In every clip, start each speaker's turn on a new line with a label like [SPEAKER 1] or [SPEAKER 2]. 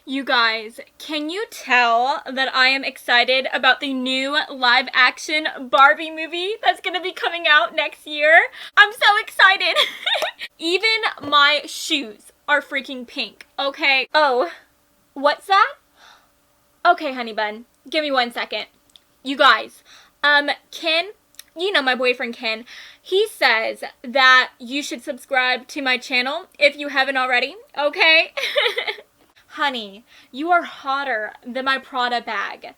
[SPEAKER 1] You guys, can you tell that I am excited about the new live action Barbie movie that's gonna be coming out next year? I'm so excited! Even my shoes are freaking pink, okay? Oh, what's that? Okay, honey bun, give me 1 second. You guys, Ken, you know my boyfriend Ken, he says that you should subscribe to my channel if you haven't already, okay? Honey, you are hotter than my Prada bag.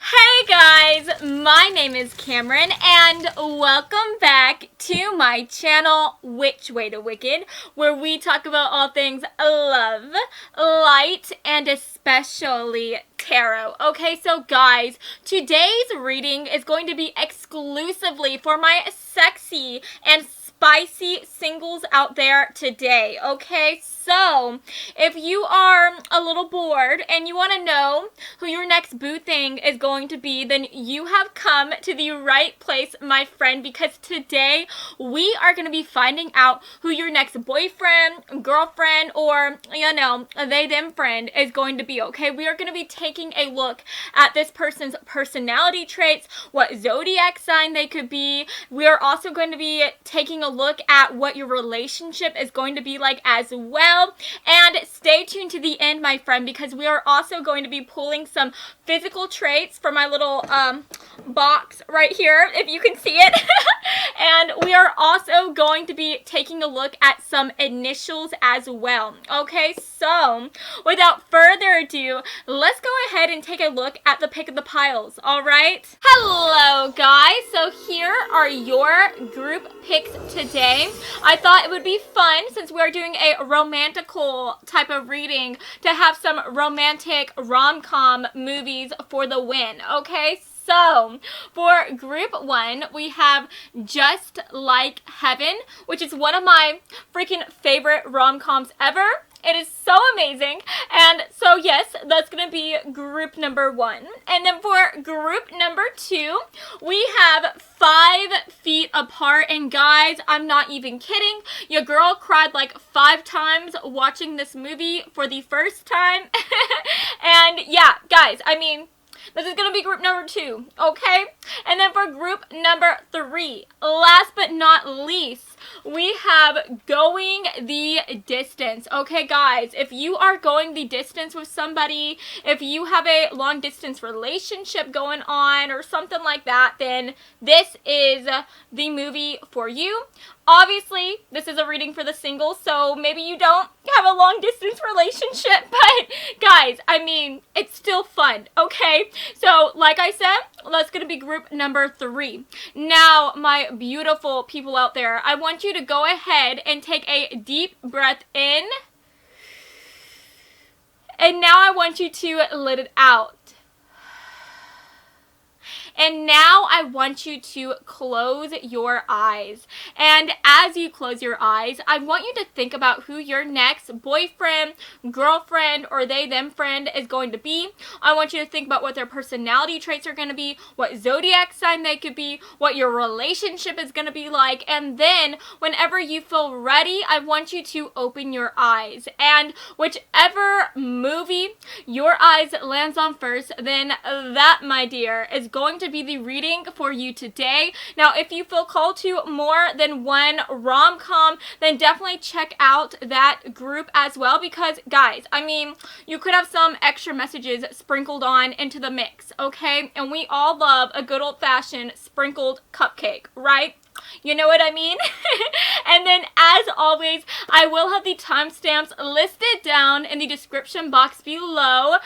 [SPEAKER 1] Hey guys, my name is Cameron and welcome back to my channel, Which Way to Wicked, where we talk about all things love, light, and especially tarot. Okay, so guys, today's reading is going to be exclusively for my sexy and spicy singles out there today, okay? So, if you are a little bored and you want to know who your next boo thing is going to be, then you have come to the right place, my friend, because today we are going to be finding out who your next boyfriend, girlfriend, or, you know, they, them friend is going to be, okay? We are going to be taking a look at this person's personality traits, what zodiac sign they could be. We are also going to be taking a look at what your relationship is going to be like as well. And stay tuned to the end, my friend, because we are also going to be pulling some physical traits from my little box right here, if you can see it. And we are also going to be taking a look at some initials as well. Okay, so without further ado, let's go ahead and take a look at the pick of the piles, alright? Hello guys, so here are your group picks today. I thought it would be fun, since we are doing a romantical type of reading, to have some romantic rom-com movies for the win, okay? So, for group 1, we have Just Like Heaven, which is one of my freaking favorite rom-coms ever. It is so amazing. And so, yes, that's going to be group number 1. And then for group number 2, we have 5 Feet Apart. And guys, I'm not even kidding. Your girl cried like 5 times watching this movie for the first time. And yeah, guys, I mean, this is going to be group number 2, okay? And then for group number 3, last but not least, we have Going the Distance. Okay, guys, if you are going the distance with somebody, if you have a long distance relationship going on or something like that, then this is the movie for you. Obviously, this is a reading for the singles, so maybe you don't have a long distance relationship, but guys, I mean, it's still fun, okay? So, like I said, that's going to be group number 3. Now, my beautiful people out there, I want you to go ahead and take a deep breath in, and now I want you to let it out. And now I want you to close your eyes. And as you close your eyes, I want you to think about who your next boyfriend, girlfriend, or they, them friend is going to be. I want you to think about what their personality traits are going to be, what zodiac sign they could be, what your relationship is going to be like. And then whenever you feel ready, I want you to open your eyes. And whichever movie your eyes lands on first, then that, my dear, is going to be the reading for you today. Now, if you feel called to more than one rom-com, then definitely check out that group as well, because guys, I mean, you could have some extra messages sprinkled on into the mix, okay? And we all love a good old-fashioned sprinkled cupcake, right? You know what I mean? And then, as always, I will have the timestamps listed down in the description box below.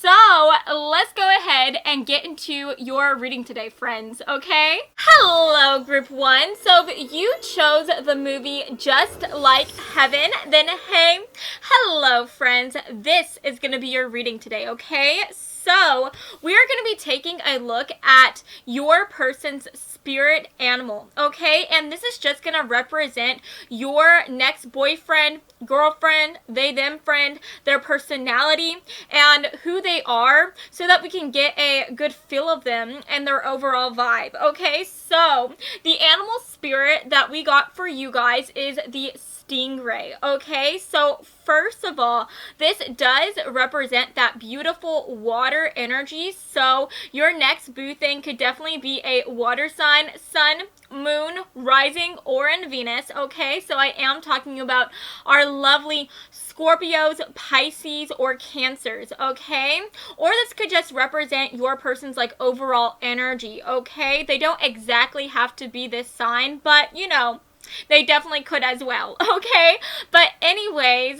[SPEAKER 1] So, let's go ahead and get into your reading today, friends, okay? Hello, group 1. So, if you chose the movie Just Like Heaven, then hey, hello, friends. This is going to be your reading today, okay? So, we are going to be taking a look at your person's spirit animal, okay? And this is just going to represent your next boyfriend, girlfriend, they, them friend, their personality, and who they are, so that we can get a good feel of them and their overall vibe, okay? So, the animal spirit that we got for you guys is the stingray, okay? So first of all, this does represent that beautiful water energy. So your next boo thing could definitely be a water sign, sun, moon, rising, or in Venus, okay? So I am talking about our lovely Scorpios, Pisces, or Cancers, okay? Or this could just represent your person's like overall energy, okay? They don't exactly have to be this sign, but you know, they definitely could as well, okay? But anyways,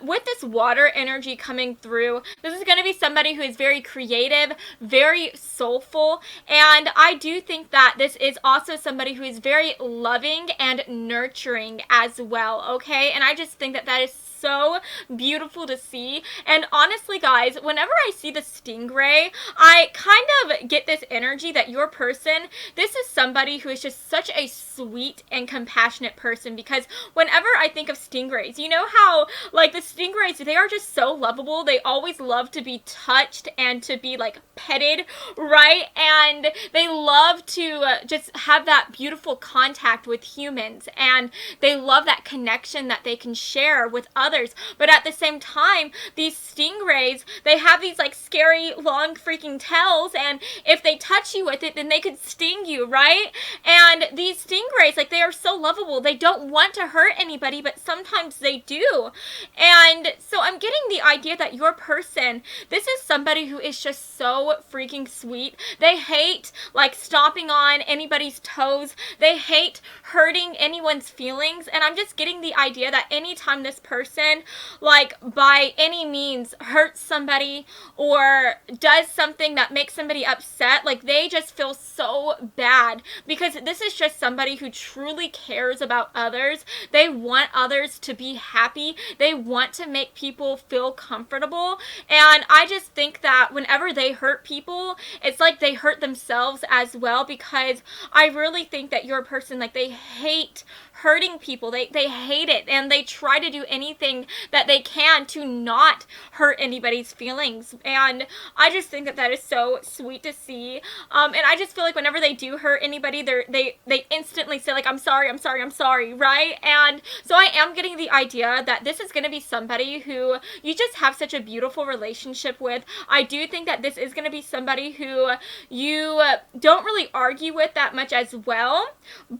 [SPEAKER 1] with this water energy coming through, this is going to be somebody who is very creative, very soulful, and I do think that this is also somebody who is very loving and nurturing as well, okay? And I just think that that is so beautiful to see. And honestly, guys, whenever I see the stingray, I kind of get this energy that your person, this is somebody who is just such a sweet and compassionate person, because whenever I think of stingrays, you know how like the stingrays, they are just so lovable. They always love to be touched and to be like petted, right? And they love to just have that beautiful contact with humans, and they love that connection that they can share with others. But at the same time, these stingrays, they have these like scary long freaking tails, and if they touch you with it, then they could sting you, right? And these stingrays, like, they are so lovable. They don't want to hurt anybody, but sometimes they do. And so I'm getting the idea that your person, this is somebody who is just so freaking sweet. They hate like stomping on anybody's toes. They hate hurting anyone's feelings. And I'm just getting the idea that anytime this person like by any means hurts somebody or does something that makes somebody upset, like they just feel so bad, because this is just somebody who truly cares about others. They want others to be happy. They want to make people feel comfortable. And I just think that whenever they hurt people, it's like they hurt themselves as well, because I really think that your person, like, they hate hurting people. They hate it, and they try to do anything that they can to not hurt anybody's feelings. And I just think that that is so sweet to see. And I just feel like whenever they do hurt anybody, they instantly say like, I'm sorry, right? And so I am getting the idea that this is going to be somebody who you just have such a beautiful relationship with. I do think that this is going to be somebody who you don't really argue with that much as well.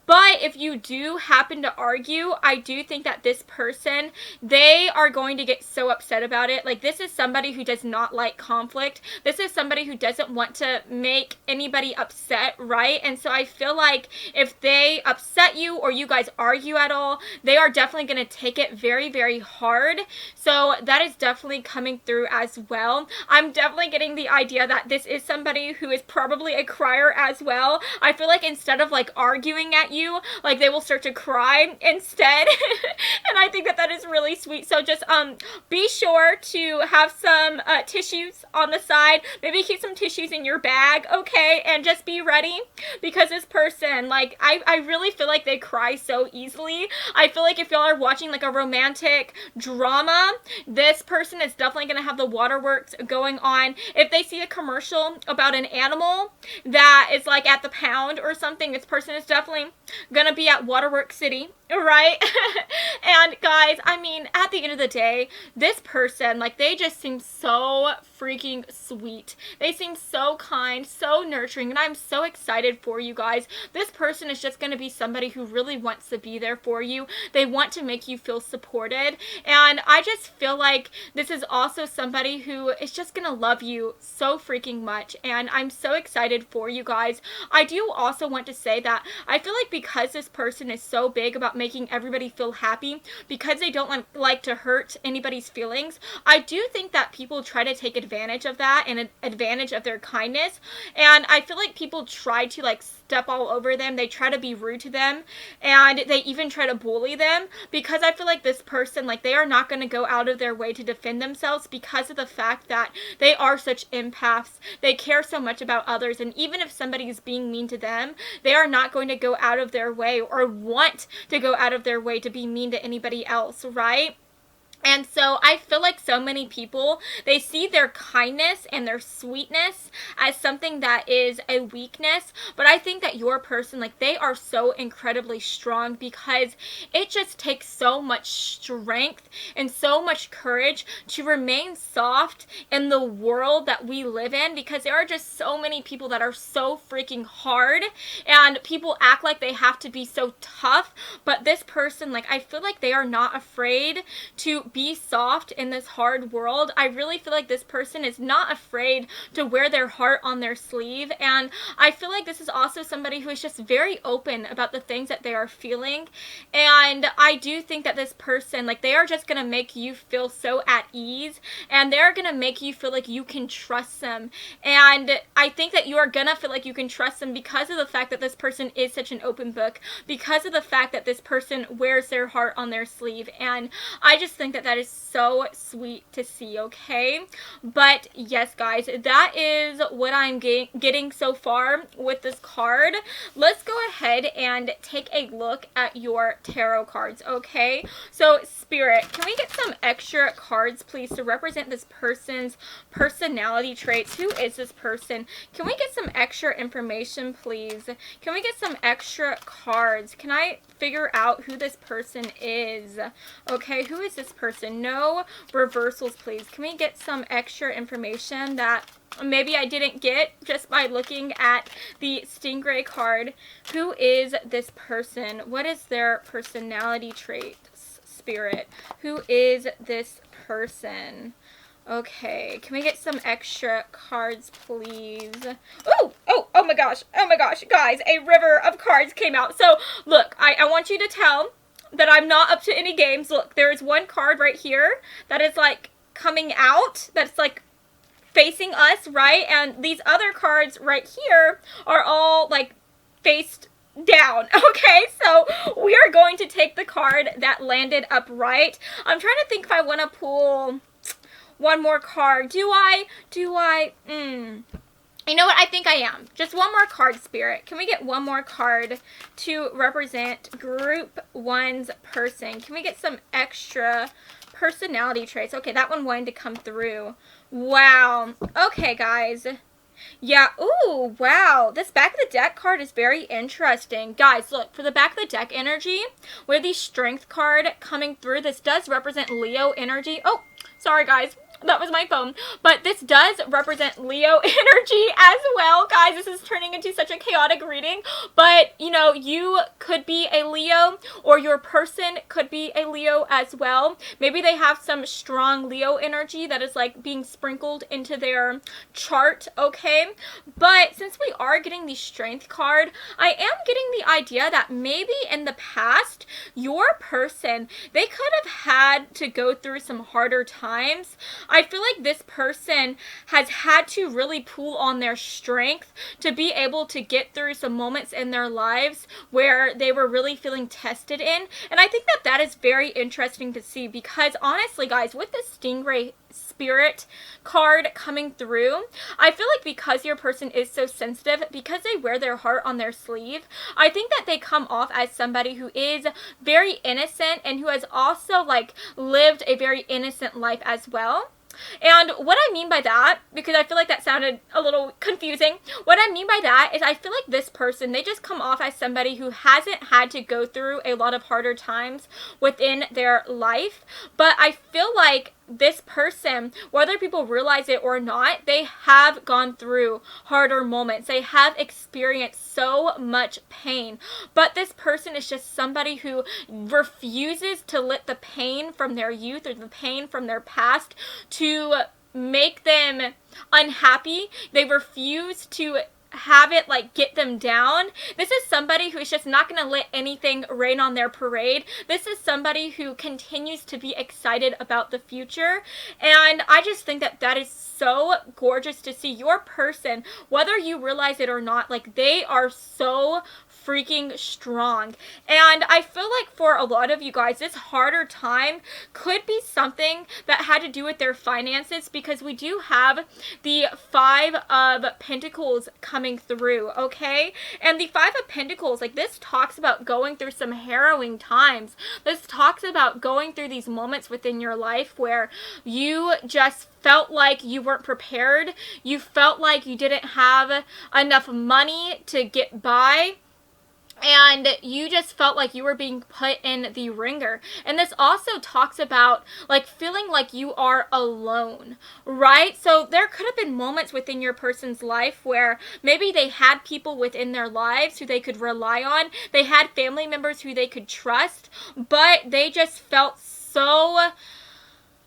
[SPEAKER 1] But if you do happen to argue, I do think that this person, they are going to get so upset about it. Like, this is somebody who does not like conflict. This is somebody who doesn't want to make anybody upset, right? And so I feel like if they upset you or you guys argue at all, they are definitely going to take it very, very hard. So that is definitely coming through as well. I'm definitely getting the idea that this is somebody who is probably a crier as well. I feel like instead of like arguing at you, like they will start to cry instead. And I think that that is really sweet. So just be sure to have some tissues on the side. Maybe keep some tissues in your bag, okay? And just be ready, because this person, like, I really feel like they cry so easily. I feel like if y'all are watching like a romantic drama, this person is definitely going to have the waterworks going on. If they see a commercial about an animal that is like at the pound or something, this person is definitely going to be at Waterworks City, right? And guys, I mean, at the end of the day, this person, like, they just seem so freaking sweet. They seem so kind, so nurturing, and I'm so excited for you guys. This person is just going to be somebody who really wants to be there for you. They want to make you feel supported, and I just feel like this is also somebody who is just going to love you so freaking much, and I'm so excited for you guys. I do also want to say that I feel like because this person is so big about making everybody feel happy, because they don't like to hurt anybody's feelings, I do think that people try to take advantage of that and advantage of their kindness. And I feel like people try to like step all over them. They try to be rude to them, and they even try to bully them, because I feel like this person, like, they are not going to go out of their way to defend themselves, because of the fact that they are such empaths. They care so much about others, and even if somebody is being mean to them, they are not going to go out of their way or want to go out of their way to be mean to anybody else, right? And so I feel like so many people, they see their kindness and their sweetness as something that is a weakness. But I think that your person, like, they are so incredibly strong because it just takes so much strength and so much courage to remain soft in the world that we live in, because there are just so many people that are so freaking hard and people act like they have to be so tough. But this person, like, I feel like they are not afraid to be soft in this hard world. I really feel like this person is not afraid to wear their heart on their sleeve. And I feel like this is also somebody who is just very open about the things that they are feeling. And I do think that this person, like, they are just going to make you feel so at ease, and they're going to make you feel like you can trust them. And I think that you are going to feel like you can trust them because of the fact that this person is such an open book, because of the fact that this person wears their heart on their sleeve. And I just think that that is so sweet to see, okay? But yes, guys, that is what I'm getting so far with this card. Let's go ahead and take a look at your tarot cards, okay? So, Spirit, can we get some extra cards, please, to represent this person's personality traits? Who is this person? Can we get some extra information, please? Can we get some extra cards? Can I figure out who this person is? Okay, who is this person? No reversals, please. Can we get some extra information that maybe I didn't get just by looking at the Stingray card? Who is this person? What is their personality traits, Spirit? Who is this person? Okay, can we get some extra cards, please? Oh my gosh, guys, a river of cards came out. So, look, I want you to tell that I'm not up to any games. Look, there is one card right here that is, like, coming out, that's, like, facing us, right? And these other cards right here are all, like, faced down. Okay, so we are going to take the card that landed upright. I'm trying to think if I want to pull one more card. Do I? You know what? I think I am. Just one more card, Spirit. Can we get one more card to represent Group 1's person? Can we get some extra personality traits? Okay, that one wanted to come through. Wow. Okay, guys. Yeah, ooh, wow. This back of the deck card is very interesting. Guys, look, for the back of the deck energy, with the strength card coming through, this does represent Leo energy. Oh, sorry, guys. That was my phone. But this does represent Leo energy as well. Guys, this is turning into such a chaotic reading. But, you know, you could be a Leo, or your person could be a Leo as well. Maybe they have some strong Leo energy that is, like, being sprinkled into their chart, okay? But since we are getting the strength card, I am getting the idea that maybe in the past, your person, they could have had to go through some harder times. I feel like this person has had to really pull on their strength to be able to get through some moments in their lives where they were really feeling tested in. And I think that that is very interesting to see, because honestly, guys, with the Stingray Spirit card coming through, I feel like because your person is so sensitive, because they wear their heart on their sleeve, I think that they come off as somebody who is very innocent and who has also, like, lived a very innocent life as well. And what I mean by that, because I feel like that sounded a little confusing, what I mean by that is I feel like this person, they just come off as somebody who hasn't had to go through a lot of harder times within their life. But I feel like this person, whether people realize it or not, they have gone through harder moments. They have experienced so much pain. But this person is just somebody who refuses to let the pain from their youth or the pain from their past to make them unhappy. They refuse to have it, like, get them down. This is somebody who's just not going to let anything rain on their parade. This is somebody who continues to be excited about the future. And I just think that that is so gorgeous to see. Your person, whether you realize it or not, like, they are so freaking strong. And I feel like for a lot of you guys, this harder time could be something that had to do with their finances, because we do have the Five of Pentacles coming through, okay? And the Five of Pentacles, like, this talks about going through some harrowing times. This talks about going through these moments within your life where you just felt like you weren't prepared. You felt like you didn't have enough money to get by. And you just felt like you were being put in the ringer. And this also talks about, like, feeling like you are alone, right? So there could have been moments within your person's life where maybe they had people within their lives who they could rely on. They had family members who they could trust, but they just felt so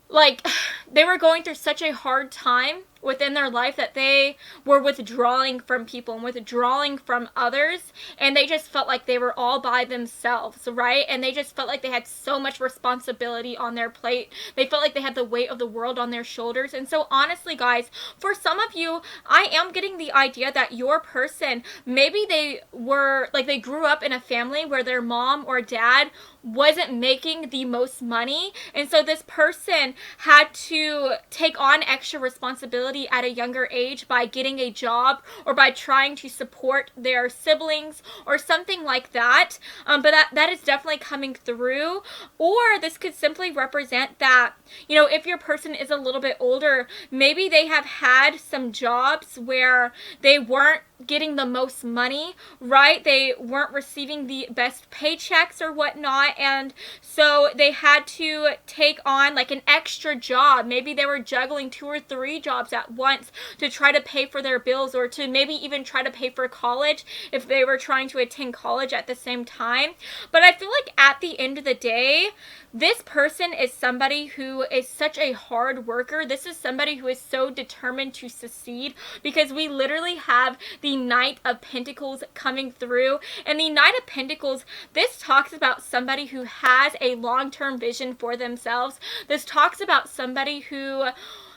[SPEAKER 1] like they were going through such a hard time within their life that they were withdrawing from people and withdrawing from others, and they just felt like they were all by themselves, right? And they just felt like they had so much responsibility on their plate. They felt like they had the weight of the world on their shoulders. And so honestly, guys, for some of you, I am getting the idea that your person, maybe they were like, they grew up in a family where their mom or dad wasn't making the most money, and so this person had to take on extra responsibility at a younger age by getting a job or by trying to support their siblings or something like that. But that is definitely coming through. Or this could simply represent that, you know, if your person is a little bit older, maybe they have had some jobs where they weren't getting the most money, right? They weren't receiving the best paychecks or whatnot, and so they had to take on like an extra job. Maybe they were juggling 2 or 3 jobs at once to try to pay for their bills, or to maybe even try to pay for college if they were trying to attend college at the same time. But I feel like at the end of the day, this person is somebody who is such a hard worker. This is somebody who is so determined to succeed, because we literally have the Knight of Pentacles coming through. And the Knight of Pentacles, this talks about somebody who has a long-term vision for themselves. This talks about somebody who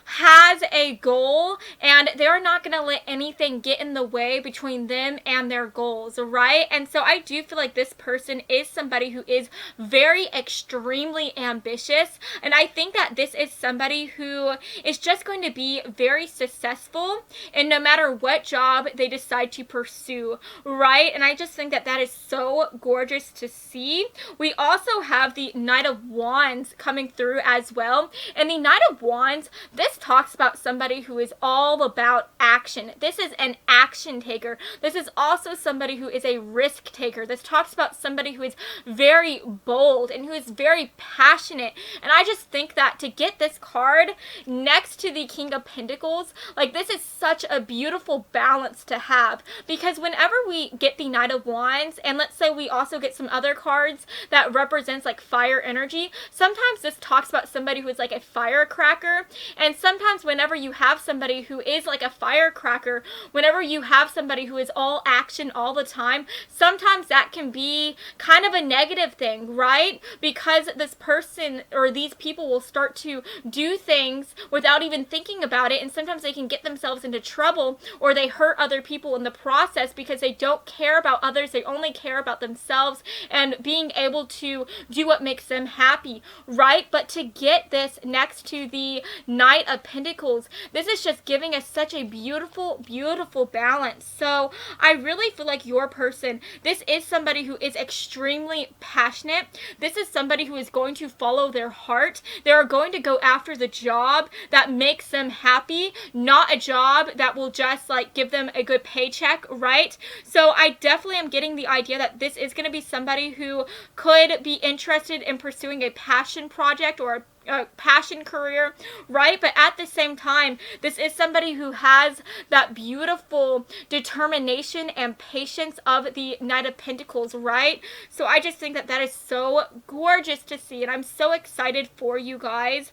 [SPEAKER 1] has a goal, and they're not going to let anything get in the way between them and their goals, right? And so I do feel like this person is somebody who is very extremely ambitious, and I think that this is somebody who is just going to be very successful in no matter what job they decide to pursue, right? And I just think that that is so gorgeous to see. We also have the Knight of Wands coming through as well, and the Knight of Wands, this talks about somebody who is all about action. This is an action taker. This is also somebody who is a risk taker. This talks about somebody who is very bold and who is very passionate. And I just think that to get this card next to the King of Pentacles, like, this is such a beautiful balance to have, because whenever we get the Knight of Wands, and let's say we also get some other cards that represents like fire energy, sometimes this talks about somebody who is like a firecracker. And sometimes whenever you have somebody who is like a firecracker, whenever you have somebody who is all action all the time, sometimes that can be kind of a negative thing, right? Because this person or these people will start to do things without even thinking about it, and sometimes they can get themselves into trouble, or they hurt other people in the process because they don't care about others. They only care about themselves and being able to do what makes them happy, right? But to get this next to the Knight of Pentacles, this is just giving us such a beautiful, beautiful balance. So I really feel like your person, this is somebody who is extremely passionate. This is somebody who is going to follow their heart. They are going to go after the job that makes them happy, not a job that will just like give them a good paycheck, right? So I definitely am getting the idea that this is going to be somebody who could be interested in pursuing a passion project or a passion career, right? But at the same time, this is somebody who has that beautiful determination and patience of the Knight of Pentacles, right? So I just think that that is so gorgeous to see, and I'm so excited for you guys.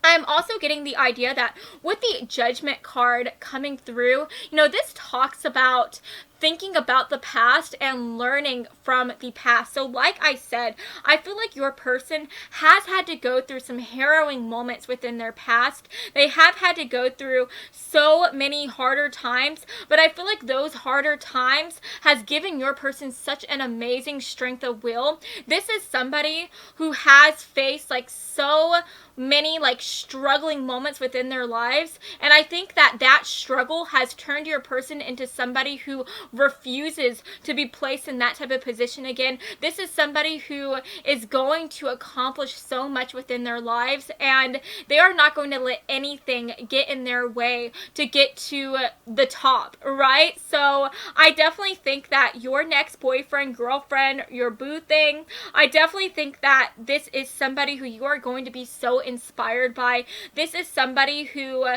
[SPEAKER 1] I'm also getting the idea that with the Judgment card coming through, you know, this talks about thinking about the past and learning from the past. So like I said, I feel like your person has had to go through some harrowing moments within their past. They have had to go through so many harder times, but I feel like those harder times has given your person such an amazing strength of will. This is somebody who has faced like so many like struggling moments within their lives, and I think that that struggle has turned your person into somebody who refuses to be placed in that type of position again. This is somebody who is going to accomplish so much within their lives, and they are not going to let anything get in their way to get to the top, right? So I definitely think that your next boyfriend, girlfriend, your boo thing, I definitely think that this is somebody who you are going to be so inspired by. This is somebody who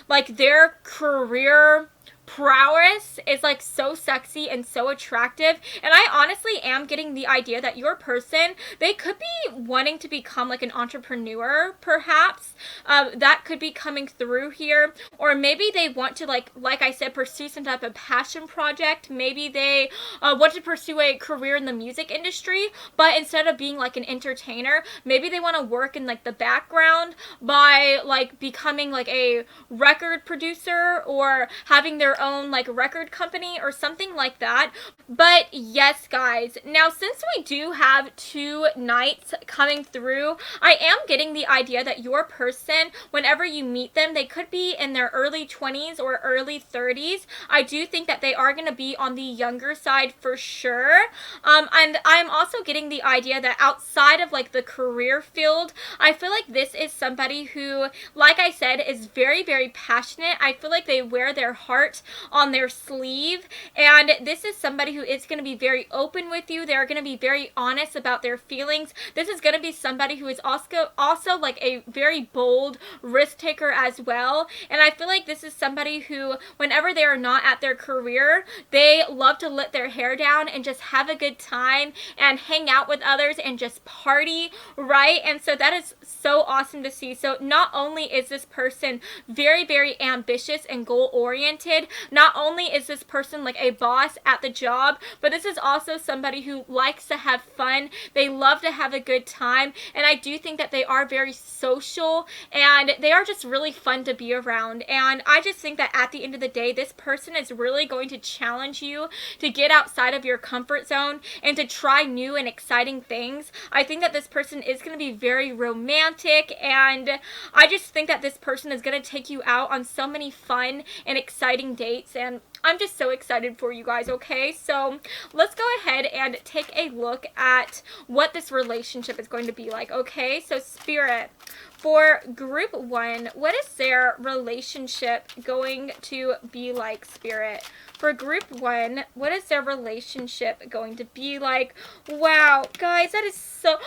[SPEAKER 1] like their career prowess is like so sexy and so attractive, and I honestly am getting the idea that your person, they could be wanting to become like an entrepreneur, perhaps. That could be coming through here, or maybe they want to like I said, pursue some type of passion project. Maybe they want to pursue a career in the music industry, but instead of being like an entertainer, maybe they want to work in like the background by like becoming like a record producer or having their own like record company or something like that. But yes, guys, now since we do have 2 knights coming through, I am getting the idea that your person, whenever you meet them, they could be in their early 20s or early 30s. I do think that they are going to be on the younger side for sure. And I'm also getting the idea that outside of like the career field, I feel like this is somebody who, like I said, is very, very passionate. I feel like they wear their heart on their sleeve, and this is somebody who is going to be very open with you. They're going to be very honest about their feelings. This is going to be somebody who is also like a very bold risk taker as well, and I feel like this is somebody who, whenever they are not at their career, they love to let their hair down and just have a good time and hang out with others and just party, right? And so that is so awesome to see. So not only is this person very, very ambitious and goal oriented, not only is this person like a boss at the job, but this is also somebody who likes to have fun. They love to have a good time, and I do think that they are very social, and they are just really fun to be around. And I just think that at the end of the day, this person is really going to challenge you to get outside of your comfort zone and to try new and exciting things. I think that this person is going to be very romantic, and I just think that this person is going to take you out on so many fun and exciting dates, and I'm just so excited for you guys, okay? So let's go ahead and take a look at what this relationship is going to be like, okay? So Spirit, for group 1, what is their relationship going to be like, Spirit? For group 1, what is their relationship going to be like? Wow, guys, that is so...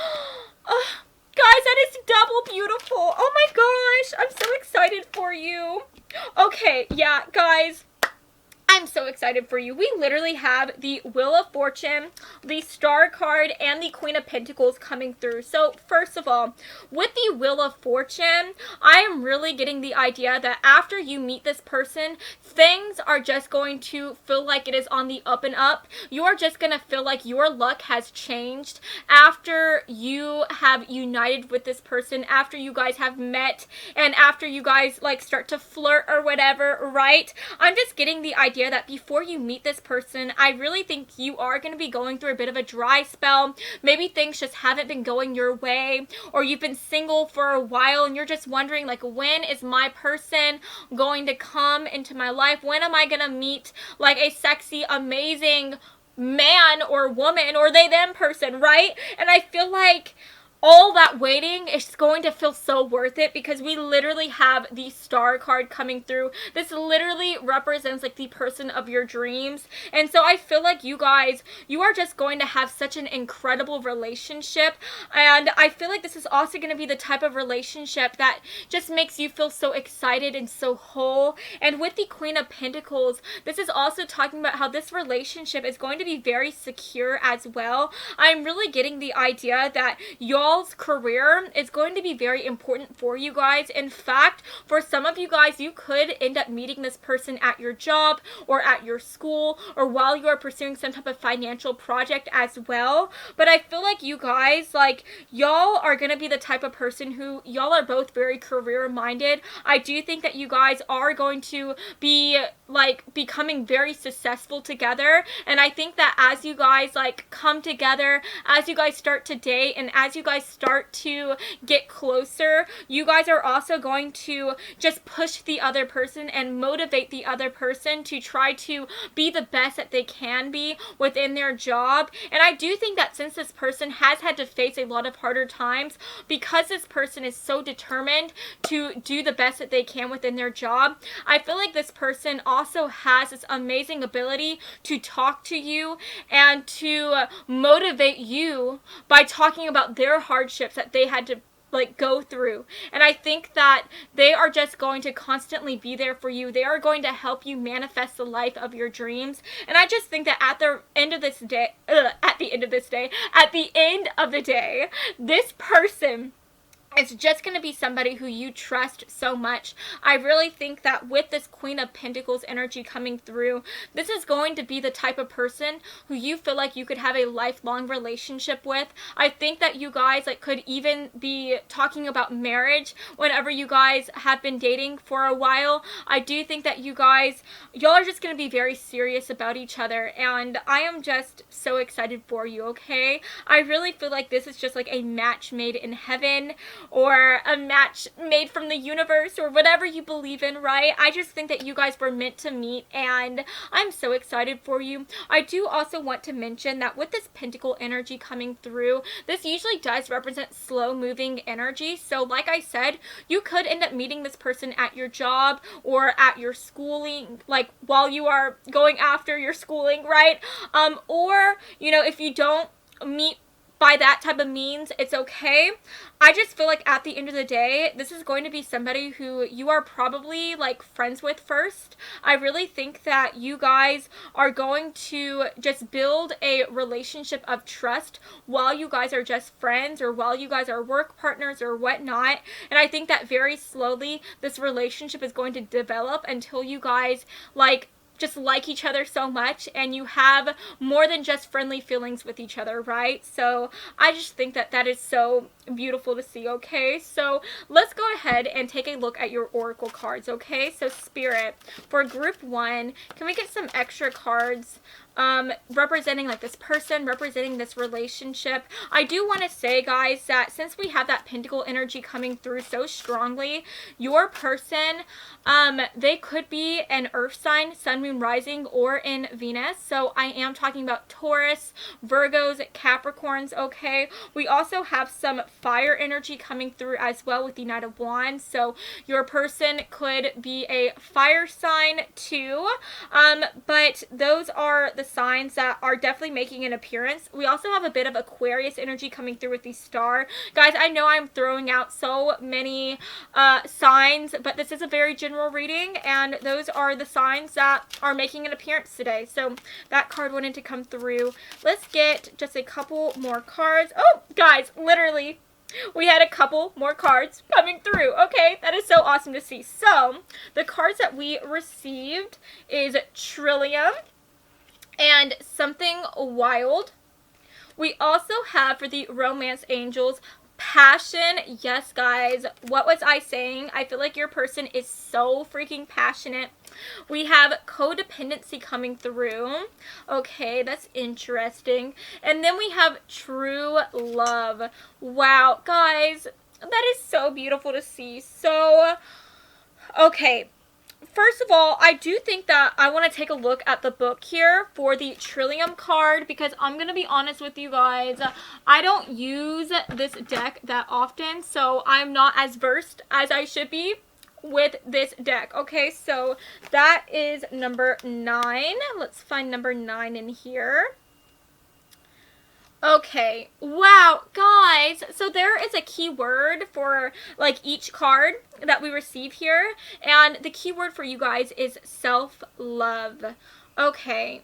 [SPEAKER 1] guys, that is double beautiful. Oh my gosh, I'm so excited for you. Okay, yeah, guys, I'm so excited for you. We literally have the Wheel of Fortune, the Star card, and the Queen of Pentacles coming through. So first of all, with the Wheel of Fortune, I am really getting the idea that after you meet this person, things are just going to feel like it is on the up and up. You're just going to feel like your luck has changed after you have united with this person, after you guys have met, and after you guys like start to flirt or whatever, right? I'm just getting the idea that before you meet this person, I really think you are going to be going through a bit of a dry spell. Maybe things just haven't been going your way, or you've been single for a while and you're just wondering like, when is my person going to come into my life? When am I going to meet like a sexy, amazing man or woman or they them person, right? And I feel like all that waiting is going to feel so worth it, because we literally have the Star card coming through. This literally represents like the person of your dreams. And so I feel like you guys, you are just going to have such an incredible relationship. And I feel like this is also going to be the type of relationship that just makes you feel so excited and so whole. And with the Queen of Pentacles, this is also talking about how this relationship is going to be very secure as well. I'm really getting the idea that y'all y'all's career is going to be very important for you guys. In fact, for some of you guys, you could end up meeting this person at your job or at your school or while you are pursuing some type of financial project as well. But I feel like you guys, like, y'all are going to be the type of person who, y'all are both very career minded. I do think that you guys are going to be like becoming very successful together, and I think that as you guys like come together, as you guys start to date, and as you guys start to get closer, you guys are also going to just push the other person and motivate the other person to try to be the best that they can be within their job. And I do think that since this person has had to face a lot of harder times, because this person is so determined to do the best that they can within their job, I feel like this person also has this amazing ability to talk to you and to motivate you by talking about their hardships that they had to like go through. And I think that they are just going to constantly be there for you. They are going to help you manifest the life of your dreams. And I just think that at the end of the day, this person it's just going to be somebody who you trust so much. I really think that with this Queen of Pentacles energy coming through, this is going to be the type of person who you feel like you could have a lifelong relationship with. I think that you guys like could even be talking about marriage whenever you guys have been dating for a while. I do think that y'all are just going to be very serious about each other, and I am just so excited for you, okay? I really feel like this is just like a match made in heaven, or a match made from the universe, or whatever you believe in, right? I just think that you guys were meant to meet, and I'm so excited for you. I do also want to mention that with this Pentacle energy coming through, this usually does represent slow moving energy. So like I said, you could end up meeting this person at your job or at your schooling, like while you are going after your schooling, right? Or, you know, if you don't meet by that type of means, it's okay. I just feel like at the end of the day, this is going to be somebody who you are probably like friends with first. I really think that you guys are going to just build a relationship of trust while you guys are just friends, or while you guys are work partners or whatnot. And I think that very slowly this relationship is going to develop until you guys just like each other so much and you have more than just friendly feelings with each other, right? So I just think that that is so beautiful to see, okay? So let's go ahead and take a look at your oracle cards, okay? So Spirit, for group 1, can we get some extra cards representing like this person, representing this relationship? I do want to say, guys, that since we have that Pentacle energy coming through so strongly, your person, they could be an earth sign, sun, moon, rising, or in Venus. So I am talking about Taurus, Virgos, Capricorns, okay? We also have some fire energy coming through as well with the Knight of Wands. So your person could be a fire sign too, but those are the signs that are definitely making an appearance. We also have a bit of Aquarius energy coming through with the star. Guys, I know I'm throwing out so many signs, but this is a very general reading, and those are the signs that are making an appearance today. So that card wanted to come through. Let's get just a couple more cards. Oh, guys, literally, we had a couple more cards coming through. Okay, that is so awesome to see. So the cards that we received is Trillium and Something Wild. We also have for the Romance Angels, Passion. Yes, guys, what was I saying? I feel like your person is so freaking passionate. We have Codependency coming through. Okay, that's interesting. And then we have True Love. Wow, guys, that is so beautiful to see. So, okay. First of all, I do think that I want to take a look at the book here for the Trillium card, because I'm going to be honest with you guys, I don't use this deck that often, so I'm not as versed as I should be with this deck. Okay, so that is number 9. Let's find number 9 in here. Okay, wow, guys, so there is a keyword for like each card that we receive here, and the keyword for you guys is self-love. Okay,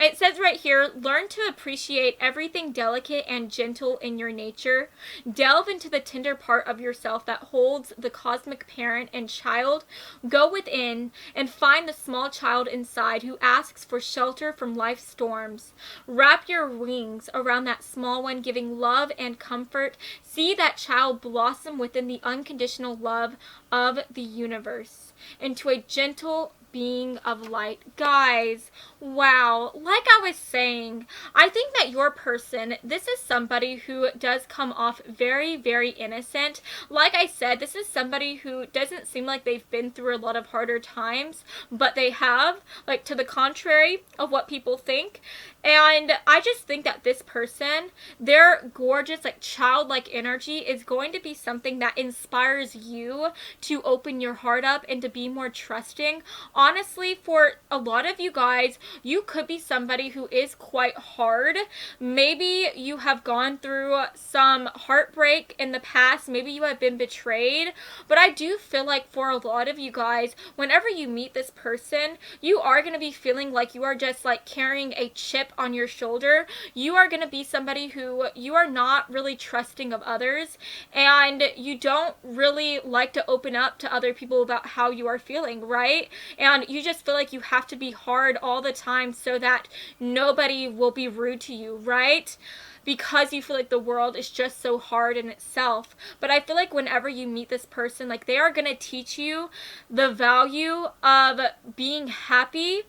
[SPEAKER 1] it says right here, learn to appreciate everything delicate and gentle in your nature. Delve into the tender part of yourself that holds the cosmic parent and child. Go within and find the small child inside who asks for shelter from life's storms. Wrap your wings around that small one, giving love and comfort. See that child blossom within the unconditional love of the universe into a gentle being of light. Guys, wow, like I was saying, I think that your person, this is somebody who does come off very, very innocent. Like I said, this is somebody who doesn't seem like they've been through a lot of harder times, but they have, like, to the contrary of what people think. And I just think that this person, their gorgeous, like, childlike energy is going to be something that inspires you to open your heart up and to be more trusting. Honestly, for a lot of you guys, you could be somebody who is quite hard. Maybe you have gone through some heartbreak in the past. Maybe you have been betrayed. But I do feel like for a lot of you guys, whenever you meet this person, you are going to be feeling like you are just like carrying a chip on your shoulder. You are going to be somebody who you are not really trusting of others, and you don't really like to open up to other people about how you are feeling, right? And you just feel like you have to be hard all the time so that nobody will be rude to you, right? Because you feel like the world is just so hard in itself. But I feel like whenever you meet this person, like, they are going to teach you the value of being happy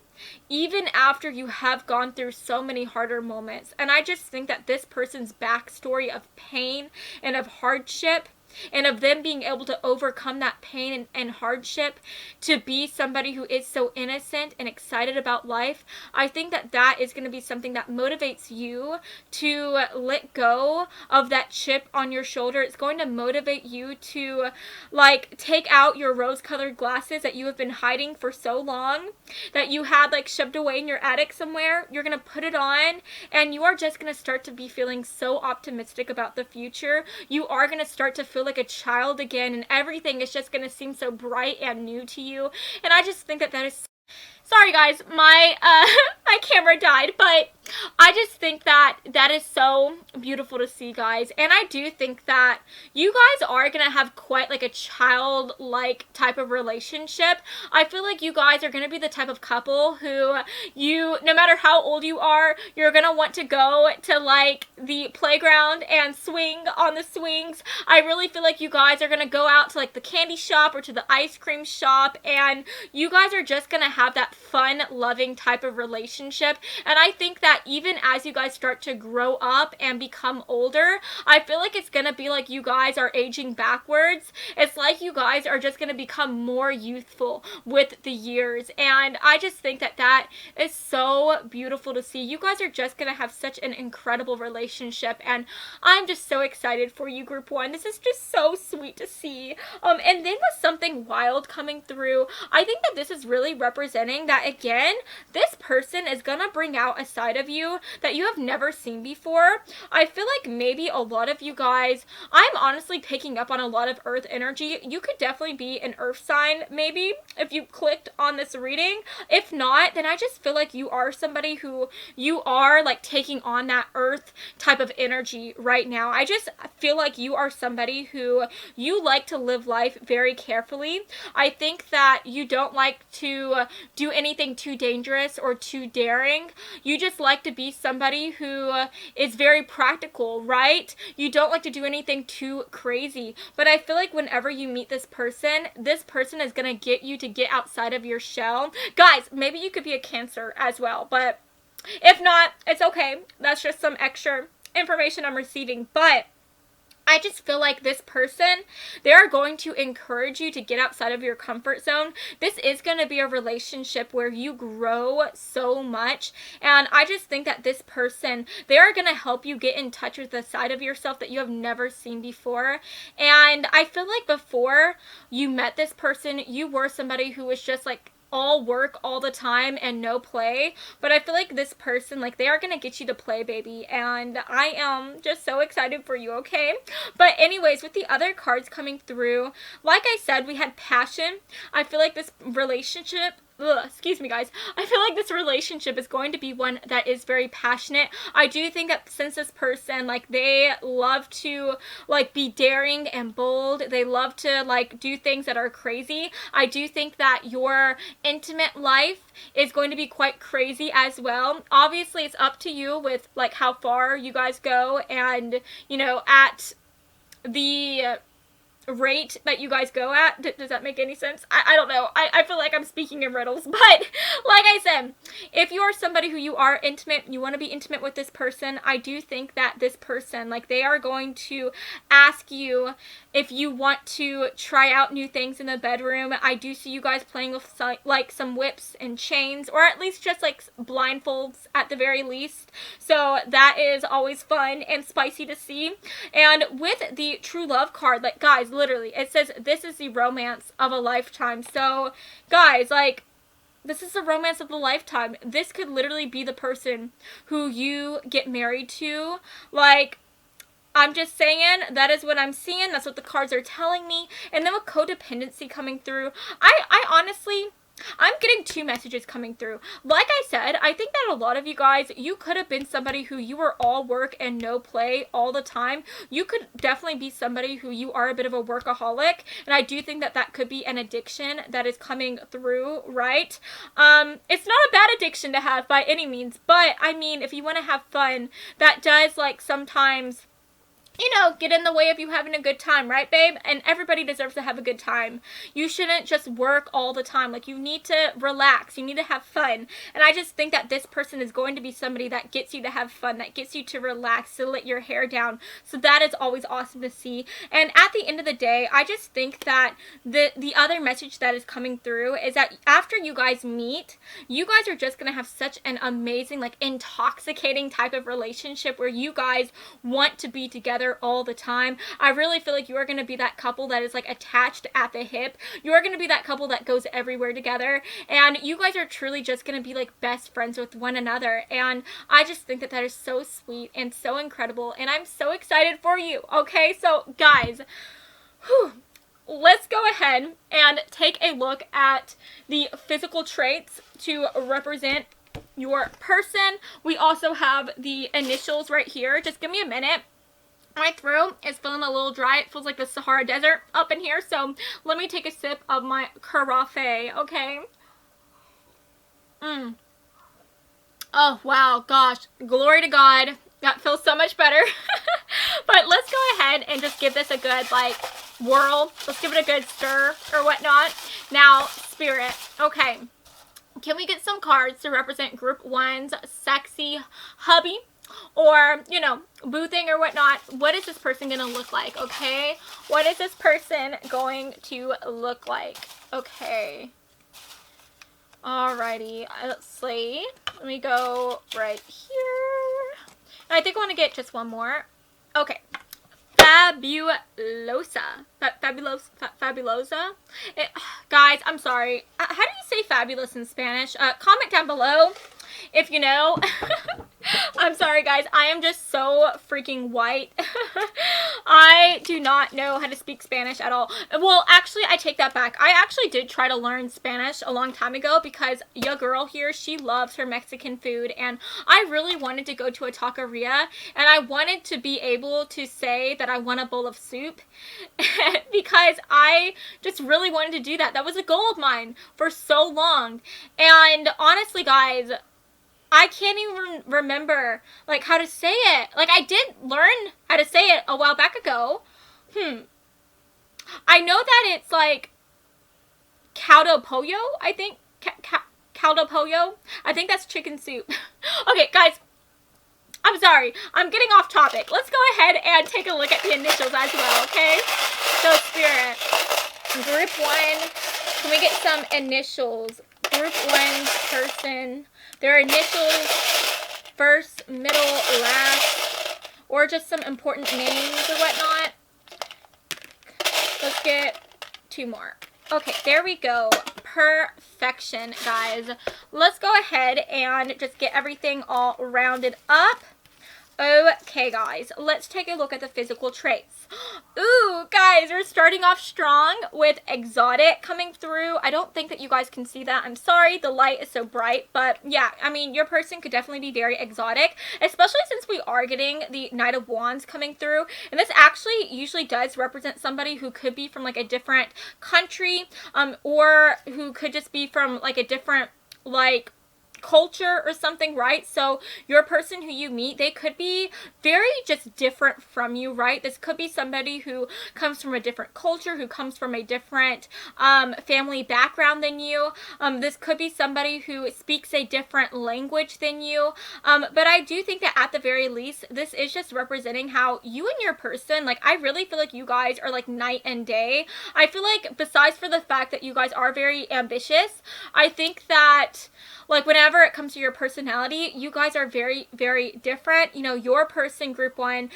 [SPEAKER 1] even after you have gone through so many harder moments. And I just think that this person's backstory of pain and of hardship, and of them being able to overcome that pain and hardship to be somebody who is so innocent and excited about life, I think that that is going to be something that motivates you to let go of that chip on your shoulder. It's going to motivate you to, like, take out your rose-colored glasses that you have been hiding for so long, that you had, like, shoved away in your attic somewhere. You're going to put it on, and you are just going to start to be feeling so optimistic about the future. You are going to start to feel like a child again, and everything is just going to seem so bright and new to you. And I just think that that is... Sorry guys, my my camera died, but I just think that that is so beautiful to see, guys. And I do think that you guys are going to have quite like a childlike type of relationship. I feel like you guys are going to be the type of couple who no matter how old you are, you're going to want to go to like the playground and swing on the swings. I really feel like you guys are going to go out to like the candy shop or to the ice cream shop, and you guys are just going to have that fun, loving type of relationship. And I think that even as you guys start to grow up and become older, I feel like it's gonna be like you guys are aging backwards. It's like you guys are just gonna become more youthful with the years. And I just think that that is so beautiful to see. You guys are just gonna have such an incredible relationship, and I'm just so excited for you, group one. This is just so sweet to see. And then with something wild coming through, I think that this is really representing that, again, this person is gonna bring out a side of you that you have never seen before. I feel like maybe a lot of you guys, I'm honestly picking up on a lot of earth energy. You could definitely be an earth sign, maybe, if you clicked on this reading. If not, then I just feel like you are somebody who you are like taking on that earth type of energy right now. I just feel like you are somebody who you like to live life very carefully. I think that you don't like to do anything too dangerous or too daring. You just like to be somebody who is very practical, right? You don't like to do anything too crazy. But I feel like whenever you meet this person is going to get you to get outside of your shell. Guys, maybe you could be a Cancer as well, but if not, it's okay. That's just some extra information I'm receiving. But I just feel like this person, they are going to encourage you to get outside of your comfort zone. This is going to be a relationship where you grow so much. And I just think that this person, they are going to help you get in touch with the side of yourself that you have never seen before. And I feel like before you met this person, you were somebody who was just like all work all the time and no play. But I feel like this person, like, they are gonna get you to play, baby, and I am just so excited for you, okay? But anyways, with the other cards coming through, like I said, we had passion. I feel like this relationship excuse me guys, I feel like this relationship is going to be one that is very passionate. I do think that since this person, like, they love to, like, be daring and bold, they love to, like, do things that are crazy, I do think that your intimate life is going to be quite crazy as well. Obviously, it's up to you with, like, how far you guys go and, you know, at the rate that you guys go at. Does that make any sense? I don't know. I feel like I'm speaking in riddles, but like I said, if you are somebody who you are intimate, you want to be intimate with this person, I do think that this person, like, they are going to ask you if you want to try out new things in the bedroom. I do see you guys playing with like some whips and chains, or at least just like blindfolds at the very least. So that is always fun and spicy to see. And with the true love card, like, guys, literally, it says this is the romance of a lifetime. So, guys, like, this is the romance of a lifetime. This could literally be the person who you get married to. Like, I'm just saying, that is what I'm seeing. That's what the cards are telling me. And then with codependency coming through, I honestly, I'm getting two messages coming through. Like I said, I think that a lot of you guys, you could have been somebody who you were all work and no play all the time. You could definitely be somebody who you are a bit of a workaholic, and I do think that that could be an addiction that is coming through, right? It's not a bad addiction to have by any means, but I mean, if you want to have fun, that does, like, sometimes, you know, get in the way of you having a good time, right, babe? And everybody deserves to have a good time. You shouldn't just work all the time. Like, you need to relax. You need to have fun. And I just think that this person is going to be somebody that gets you to have fun, that gets you to relax, to let your hair down. So that is always awesome to see. And at the end of the day, I just think that the other message that is coming through is that after you guys meet, you guys are just going to have such an amazing, like, intoxicating type of relationship where you guys want to be together all the time. I really feel like you are going to be that couple that is, like, attached at the hip. You are going to be that couple that goes everywhere together, and you guys are truly just going to be, like, best friends with one another. And I just think that that is so sweet and so incredible, and I'm so excited for you. Okay, so guys, let's go ahead and take a look at the physical traits to represent your person. We also have the initials right here. Just give me a minute. My throat is feeling a little dry. It feels like the Sahara Desert up in here. So let me take a sip of my carafe, okay? Oh, wow, gosh. Glory to God. That feels so much better. But let's go ahead and just give this a good, like, whirl. Let's give it a good stir or whatnot. Now, Spirit. Okay. Can we get some cards to represent Group 1's sexy hubby? Or, you know, boo thing or whatnot. What is this person going to look like, okay? What is this person going to look like? Okay. Alrighty. Let's see. Let me go right here. And I think I want to get just one more. Okay. Fabulosa. Fabulosa? Guys, I'm sorry. How do you say fabulous in Spanish? Comment down below if you know. I'm sorry, guys. I am just so freaking white. I do not know how to speak Spanish at all. Well, actually, I take that back. I actually did try to learn Spanish a long time ago because your girl here, she loves her Mexican food, and I really wanted to go to a taqueria, and I wanted to be able to say that I want a bowl of soup because I just really wanted to do that. That was a goal of mine for so long. And honestly, guys, I can't even remember, like, how to say it. Like, I did learn how to say it a while back ago. I know that it's, like, caldo pollo, I think. Caldo pollo. I think that's chicken soup. Okay, guys. I'm sorry. I'm getting off topic. Let's go ahead and take a look at the initials as well, okay? So, Spirit. Group 1. Can we get some initials? Group 1 person. Their initials, first, middle, last, or just some important names or whatnot. Let's get 2 more. Okay, there we go. Perfection, guys. Let's go ahead and just get everything all rounded up. Okay, guys, let's take a look at the physical traits. Ooh, guys, we're starting off strong with exotic coming through. I don't think that you guys can see that. I'm sorry, the light is so bright, but yeah, I mean, your person could definitely be very exotic, especially since we are getting the Knight of Wands coming through. And this actually usually does represent somebody who could be from like a different country, or who could just be from like a different, like, culture or something, right? So your person who you meet, they could be very just different from you, right? This could be somebody who comes from a different culture, who comes from a different family background than you. This could be somebody who speaks a different language than you. But I do think that at the very least, this is just representing how you and your person, like, I really feel like you guys are like night and day. I feel like besides for the fact that you guys are very ambitious, I think that, like, whenever it comes to your personality, you guys are very, very different. You know, your person, group one,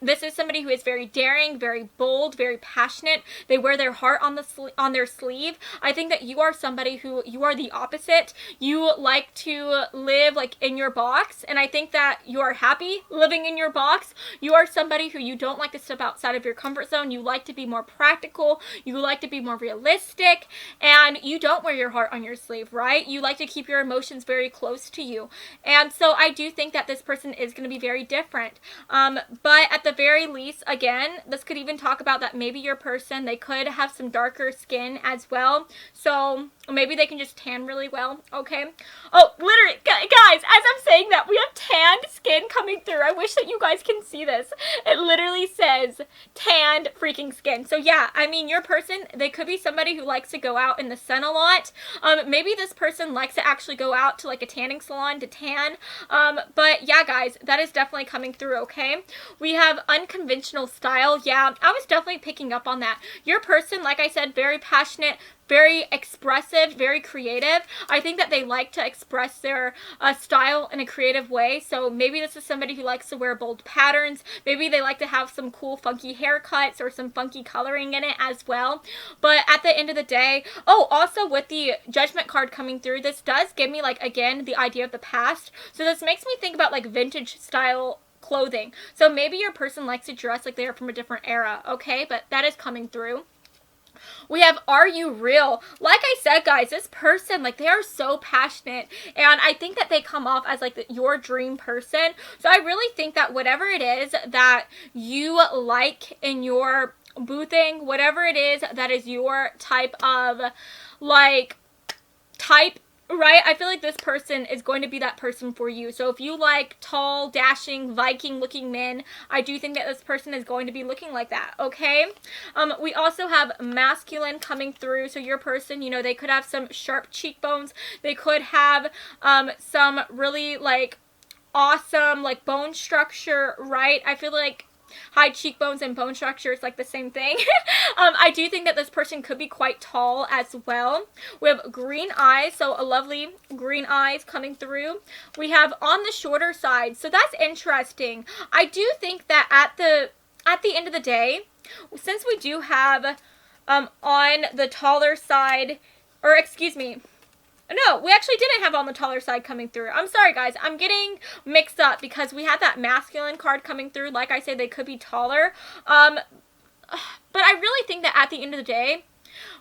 [SPEAKER 1] this is somebody who is very daring, very bold, very passionate. They wear their heart on their sleeve. I think that you are somebody who, you are the opposite. You like to live like in your box, and I think that you are happy living in your box. You are somebody who, you don't like to step outside of your comfort zone. You like to be more practical. You like to be more realistic, and you don't wear your heart on your sleeve, right? You like to keep your emotions very close to you. And so I do think that this person is going to be very different. But at the very least, again, this could even talk about that maybe your person, they could have some darker skin as well. So maybe they can just tan really well, okay? Oh, literally, guys, as I'm saying that, we have tanned skin coming through. I wish that you guys can see this. It literally says tanned freaking skin. So yeah, I mean, your person, they could be somebody who likes to go out in the sun a lot. Maybe this person likes to actually go out to like a tanning salon to tan. But yeah, guys, that is definitely coming through, okay? We have unconventional style. Yeah, I was definitely picking up on that. Your person, like I said, very passionate, very expressive, very creative. I think that they like to express their style in a creative way. So maybe this is somebody who likes to wear bold patterns. Maybe they like to have some cool funky haircuts or some funky coloring in it as well. But at the end of the day, oh, also with the Judgment card coming through, this does give me, like, again, the idea of the past. So this makes me think about like vintage style clothing. So maybe your person likes to dress like they are from a different era, okay? But that is coming through. We have, are you real? Like I said, guys, this person, like, they are so passionate, and I think that they come off as like your dream person. So I really think that whatever it is that you like in your boothing, whatever it is that is your type of, like, right? I feel like this person is going to be that person for you. So if you like tall, dashing, Viking-looking men, I do think that this person is going to be looking like that, okay? We also have masculine coming through. So your person, you know, they could have some sharp cheekbones. They could have some really, like, awesome, like, bone structure, right? I feel like high cheekbones and bone structure is like the same thing. I do think that this person could be quite tall as well. We have green eyes, so a lovely green eyes coming through. We have on the shorter side, so that's interesting. I do think that at the end of the day, since we do have on the taller side, or excuse me, no, we actually didn't have on the taller side coming through. I'm sorry, guys. I'm getting mixed up because we had that masculine card coming through. Like I said, they could be taller. But I really think that at the end of the day,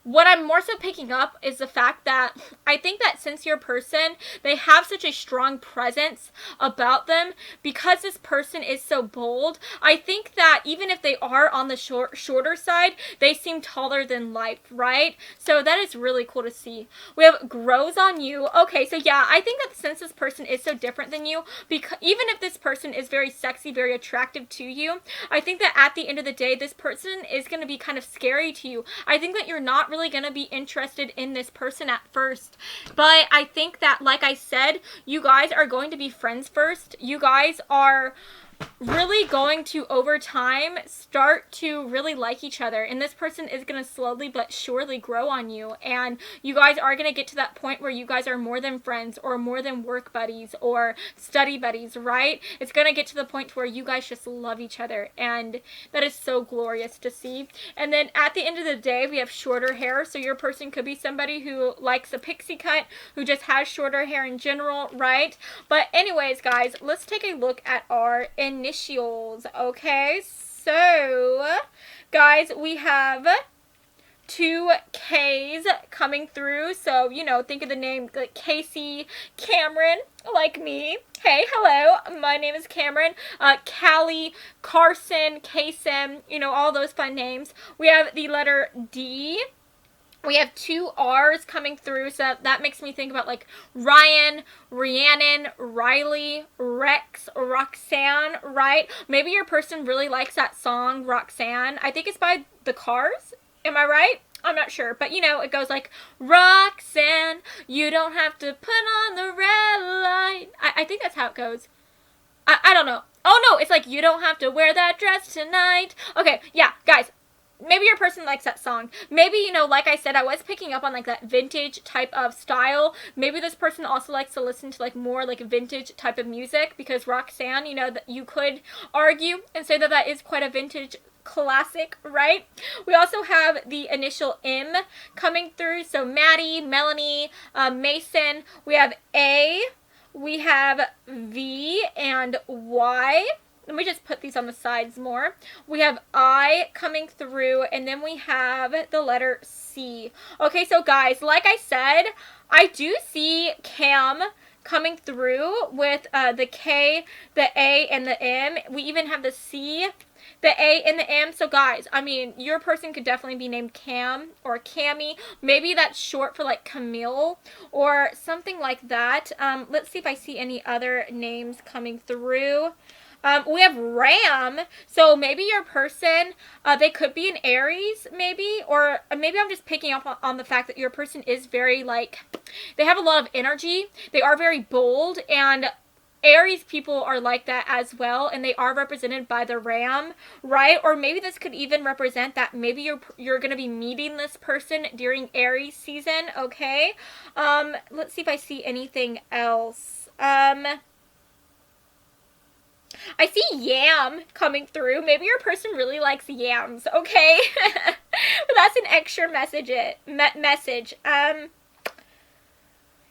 [SPEAKER 1] what I'm more so picking up is the fact that I think that since your person, they have such a strong presence about them, because this person is so bold, I think that even if they are on the shorter side, they seem taller than life, right? So that is really cool to see. We have grows on you. Okay, so yeah, I think that since this person is so different than you, because even if this person is very sexy, very attractive to you, I think that at the end of the day, this person is going to be kind of scary to you. I think that you're not really going to be interested in this person at first, but I think that, like I said, you guys are going to be friends first. You guys are really going to, over time, start to really like each other, and this person is going to slowly but surely grow on you, and you guys are going to get to that point where you guys are more than friends or more than work buddies or study buddies, right? It's going to get to the point where you guys just love each other, and that is so glorious to see. And then at the end of the day, we have shorter hair, so your person could be somebody who likes a pixie cut, who just has shorter hair in general, right? But anyways, guys, let's take a look at our initials. Okay, so guys, we have 2 K's coming through. So, you know, think of the name like Casey, Cameron, like me. Hey, hello, my name is Cameron. Callie, Carson, Kason, you know, all those fun names. We have the letter D. We have 2 R's coming through, so that makes me think about like Ryan, Rhiannon, Riley, Rex, Roxanne, right? Maybe your person really likes that song, Roxanne. I think it's by The Cars. Am I right? I'm not sure, but you know, it goes like, Roxanne, you don't have to put on the red light. I think that's how it goes. I don't know. Oh no, it's like, you don't have to wear that dress tonight. Okay, yeah, guys. Maybe your person likes that song. Maybe, you know, like I said, I was picking up on like that vintage type of style. Maybe this person also likes to listen to like more like vintage type of music, because Roxanne, you know, that you could argue and say that that is quite a vintage classic, right? We also have the initial M coming through. So Maddie, Melanie, Mason. We have A. We have V and Y. Let me just put these on the sides more. We have I coming through, and then we have the letter C. Okay, so guys, like I said, I do see Cam coming through with the K, the A, and the M. We even have the C, the A, and the M. So guys, I mean, your person could definitely be named Cam or Cammy. Maybe that's short for like Camille or something like that. Let's see if I see any other names coming through. We have Ram, so maybe your person, they could be an Aries, maybe, or maybe I'm just picking up on the fact that your person is very, like, they have a lot of energy, they are very bold, and Aries people are like that as well, and they are represented by the Ram, right? Or maybe this could even represent that maybe you're going to be meeting this person during Aries season, okay? Let's see if I see anything else. I see yam coming through. Maybe your person really likes yams, okay? But that's an extra message.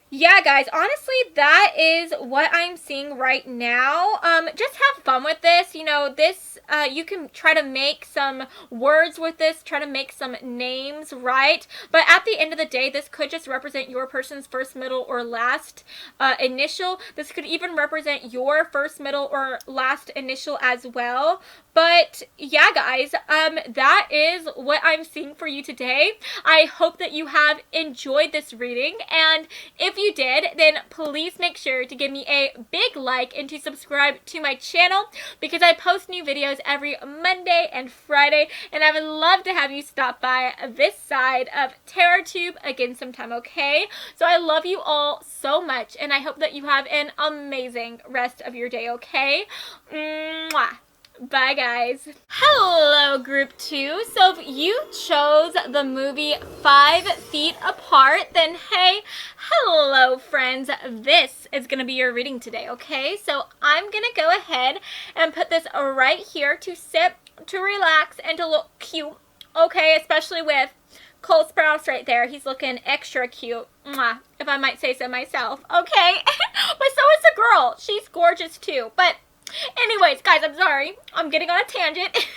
[SPEAKER 1] Yeah, guys, honestly, that is what I'm seeing right now. Just have fun with this. You know, this, you can try to make some words with this, try to make some names, right? But at the end of the day, this could just represent your person's first, middle, or last initial. This could even represent your first, middle, or last initial as well. But yeah, guys, that is what I'm seeing for you today. I hope that you have enjoyed this reading, and if you did, then please make sure to give me a big like and to subscribe to my channel, because I post new videos every Monday and Friday, and I would love to have you stop by this side of TerraTube again sometime, okay? So I love you all so much, and I hope that you have an amazing rest of your day, okay? Mwah. Bye, guys. Hello, Group 2. So if you chose the movie 5 Feet Apart, then hey, hello, friends. This is going to be your reading today, okay? So I'm going to go ahead and put this right here to sit, to relax, and to look cute, okay? Especially with Cole Sprouse right there. He's looking extra cute, mwah, if I might say so myself, okay? But so is the girl. She's gorgeous, too. But anyways, guys, I'm sorry. I'm getting on a tangent.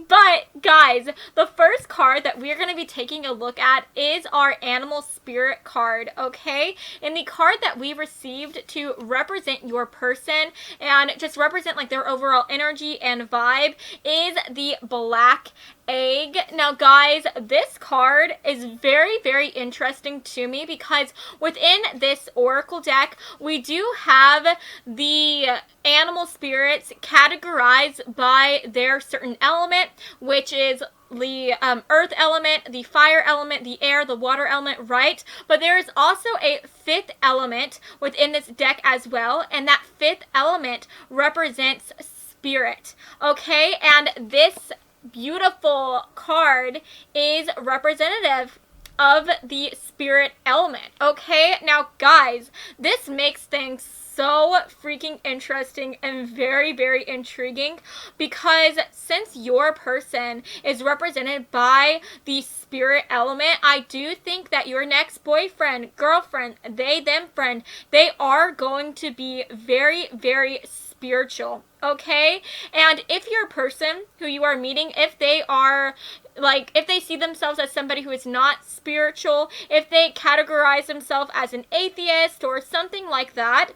[SPEAKER 1] But, guys, the first card that we're going to be taking a look at is our Animal Spirit card, okay? And the card that we received to represent your person and just represent, like, their overall energy and vibe is the Black Egg. Now, guys, this card is very, very interesting to me because within this oracle deck, we do have the animal spirits categorized by their certain element, which is the earth element, the fire element, the air, the water element, right? But there is also a 5th element within this deck as well, and that 5th element represents spirit, okay? And this beautiful card is representative of the spirit element, okay? Now, guys, this makes things so freaking interesting and very, very intriguing, because since your person is represented by the spirit element, I do think that your next boyfriend, girlfriend, they, them friend, they are going to be very, very spiritual, okay? And if your person who you are meeting, if they are if they see themselves as somebody who is not spiritual, if they categorize themselves as an atheist or something like that,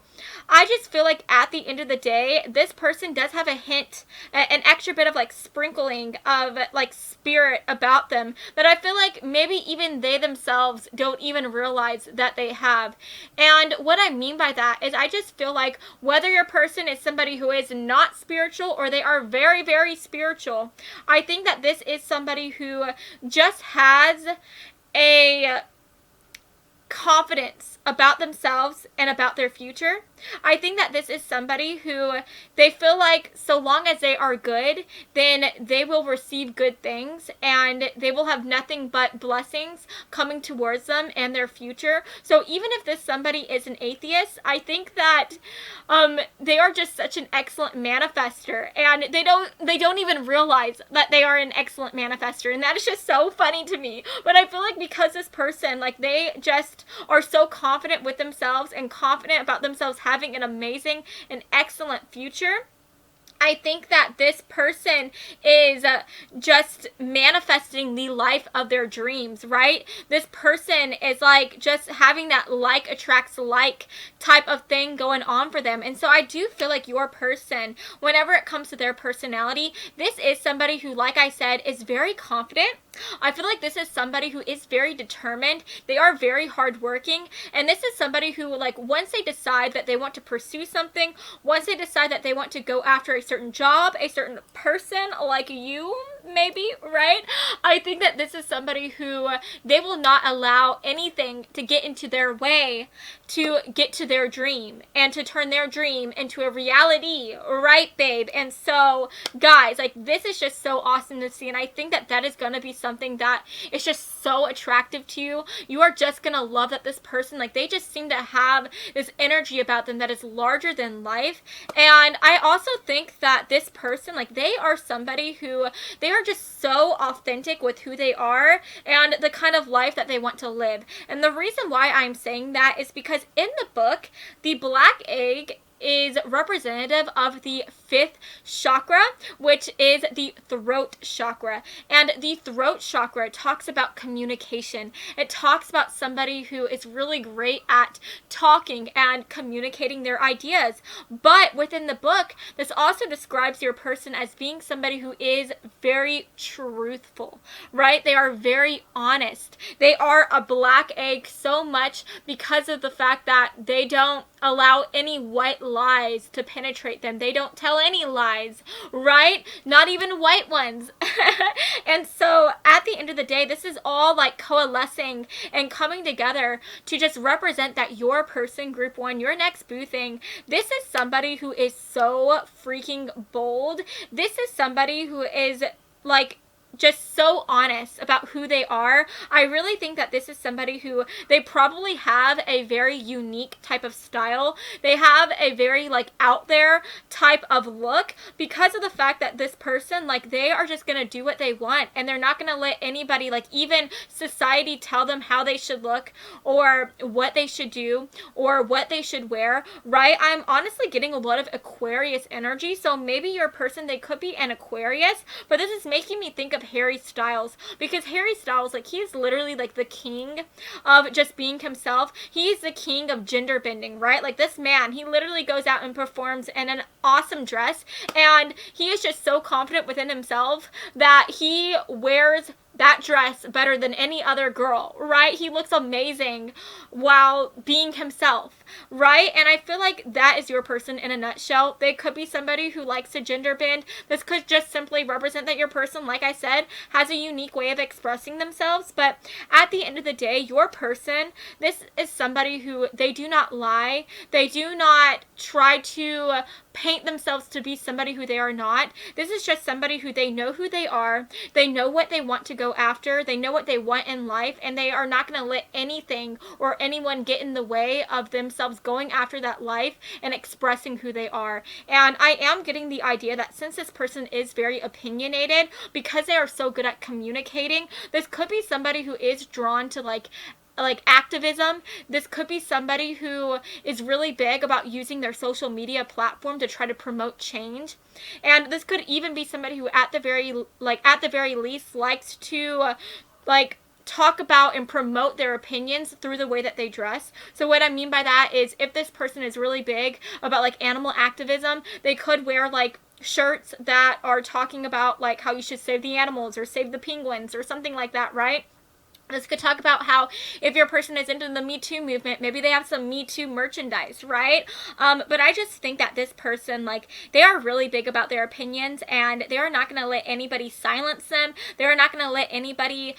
[SPEAKER 1] I just feel like at the end of the day, this person does have a hint, an extra bit of like sprinkling of like spirit about them that I feel like maybe even they themselves don't even realize that they have. And what I mean by that is I just feel like whether your person is somebody who is not spiritual or they are very, very spiritual, I think that this is somebody who just has a confidence about themselves and about their future. I think that this is somebody who they feel like so long as they are good, then they will receive good things and they will have nothing but blessings coming towards them and their future. So even if this somebody is an atheist, I think that they are just such an excellent manifester, and they don't even realize that they are an excellent manifester, and that is just so funny to me. But I feel like because this person, like, they just are so confident with themselves and confident about themselves having an amazing and excellent future, I think that this person is just manifesting the life of their dreams, right? This person is like just having that like attracts like type of thing going on for them. And so I do feel like your person, whenever it comes to their personality, this is somebody who, like I said, is very confident. I feel like this is somebody who is very determined. They are very hardworking. And this is somebody who, like, once they decide that they want to pursue something, once they decide that they want to go after a certain job, a certain person like you, maybe, right? I think that this is somebody who they will not allow anything to get into their way to get to their dream and to turn their dream into a reality, right, babe? And so, guys, like, this is just so awesome to see, and I think that that is going to be something that is just so attractive to you. You are just going to love that this person, like, they just seem to have this energy about them that is larger than life. And I also think that this person, like, they are somebody who, they are just so authentic with who they are and the kind of life that they want to live. And the reason why I'm saying that is because in the book, the black egg is representative of the fifth chakra, which is the throat chakra. And the throat chakra talks about communication. It talks about somebody who is really great at talking and communicating their ideas. But within the book, this also describes your person as being somebody who is very truthful, right? They are very honest. They are a black egg so much because of the fact that they don't allow any white lies to penetrate them. They don't tell any lies, right? Not even white ones. And so at the end of the day, this is all like coalescing and coming together to just represent that your person, group one, your next boo thing, this is somebody who is so freaking bold. This is somebody who is like just so honest about who they are. I really think that this is somebody who, they probably have a very unique type of style. They have a very like out there type of look because of the fact that this person, like, they are just gonna do what they want, and they're not gonna let anybody, like even society, tell them how they should look or what they should do or what they should wear, right? I'm honestly getting a lot of Aquarius energy, so maybe your person, they could be an Aquarius, but this is making me think of Harry Styles, because Harry Styles, like, he's literally like the king of just being himself. He's the king of gender bending, right? Like, this man, he literally goes out and performs in an awesome dress, and he is just so confident within himself that he wears that dress better than any other girl, right? He looks amazing while being himself, right? And I feel like that is your person in a nutshell. They could be somebody who likes to gender bend. This could just simply represent that your person, like I said, has a unique way of expressing themselves. But at the end of the day, your person, this is somebody who, they do not lie. They do not try to paint themselves to be somebody who they are not. This is just somebody who, they know who they are. They know what they want to go after. They know what they want in life, and they are not going to let anything or anyone get in the way of themselves going after that life and expressing who they are. And I am getting the idea that since this person is very opinionated, because they are so good at communicating, this could be somebody who is drawn to like like activism. This could be somebody who is really big about using their social media platform to try to promote change. And this could even be somebody who at the very least likes to talk about and promote their opinions through the way that they dress. So what I mean by that is, if this person is really big about like animal activism, they could wear like shirts that are talking about like how you should save the animals or save the penguins or something like that, right? This could talk about how if your person is into the Me Too movement, maybe they have some Me Too merchandise, right? But I just think that this person, like, they are really big about their opinions, and they are not going to let anybody silence them. They are not going to let anybody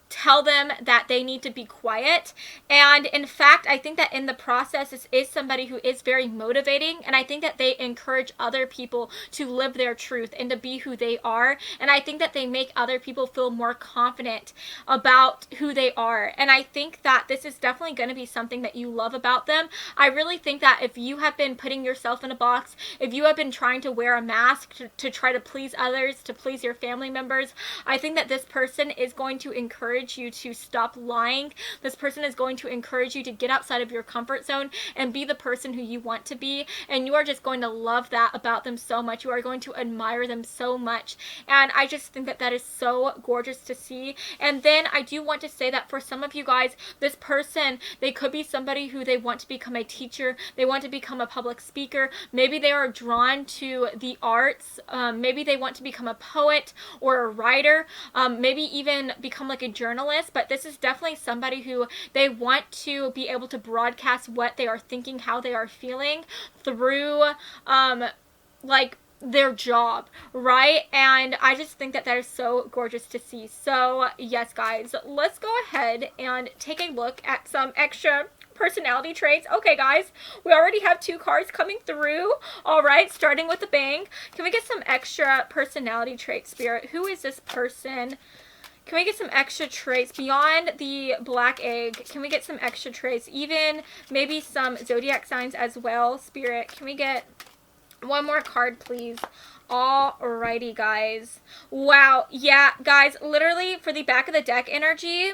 [SPEAKER 1] tell them that they need to be quiet. And in fact, I think that in the process, this is somebody who is very motivating, and I think that they encourage other people to live their truth and to be who they are. And I think that they make other people feel more confident about who they are. And I think that this is definitely going to be something that you love about them. I really think that if you have been putting yourself in a box, if you have been trying to wear a mask to try to please others, to please your family members, I think that this person is going to encourage you to stop lying. This person is going to encourage you to get outside of your comfort zone and be the person who you want to be. And you are just going to love that about them so much. You are going to admire them so much. And I just think that that is so gorgeous to see. And then I do want to say that for some of you guys, this person, they could be somebody who they want to become a teacher, they want to become a public speaker, maybe they are drawn to the arts, maybe they want to become a poet or a writer, maybe even become like a journalist. But this is definitely somebody who they want to be able to broadcast what they are thinking, how they are feeling through like their job, right? And I just think that that is so gorgeous to see. So yes, guys, let's go ahead and take a look at some extra personality traits. Okay, guys, we already have 2 cards coming through. All right, starting with a bang. Can we get some extra personality traits, Spirit? Who is this person? Can we get some extra traits beyond the black egg? Can we get some extra traits, even maybe some zodiac signs as well, Spirit? Can we get one more card, please? Alrighty, guys. Wow. Yeah, guys, literally for the back of the deck energy,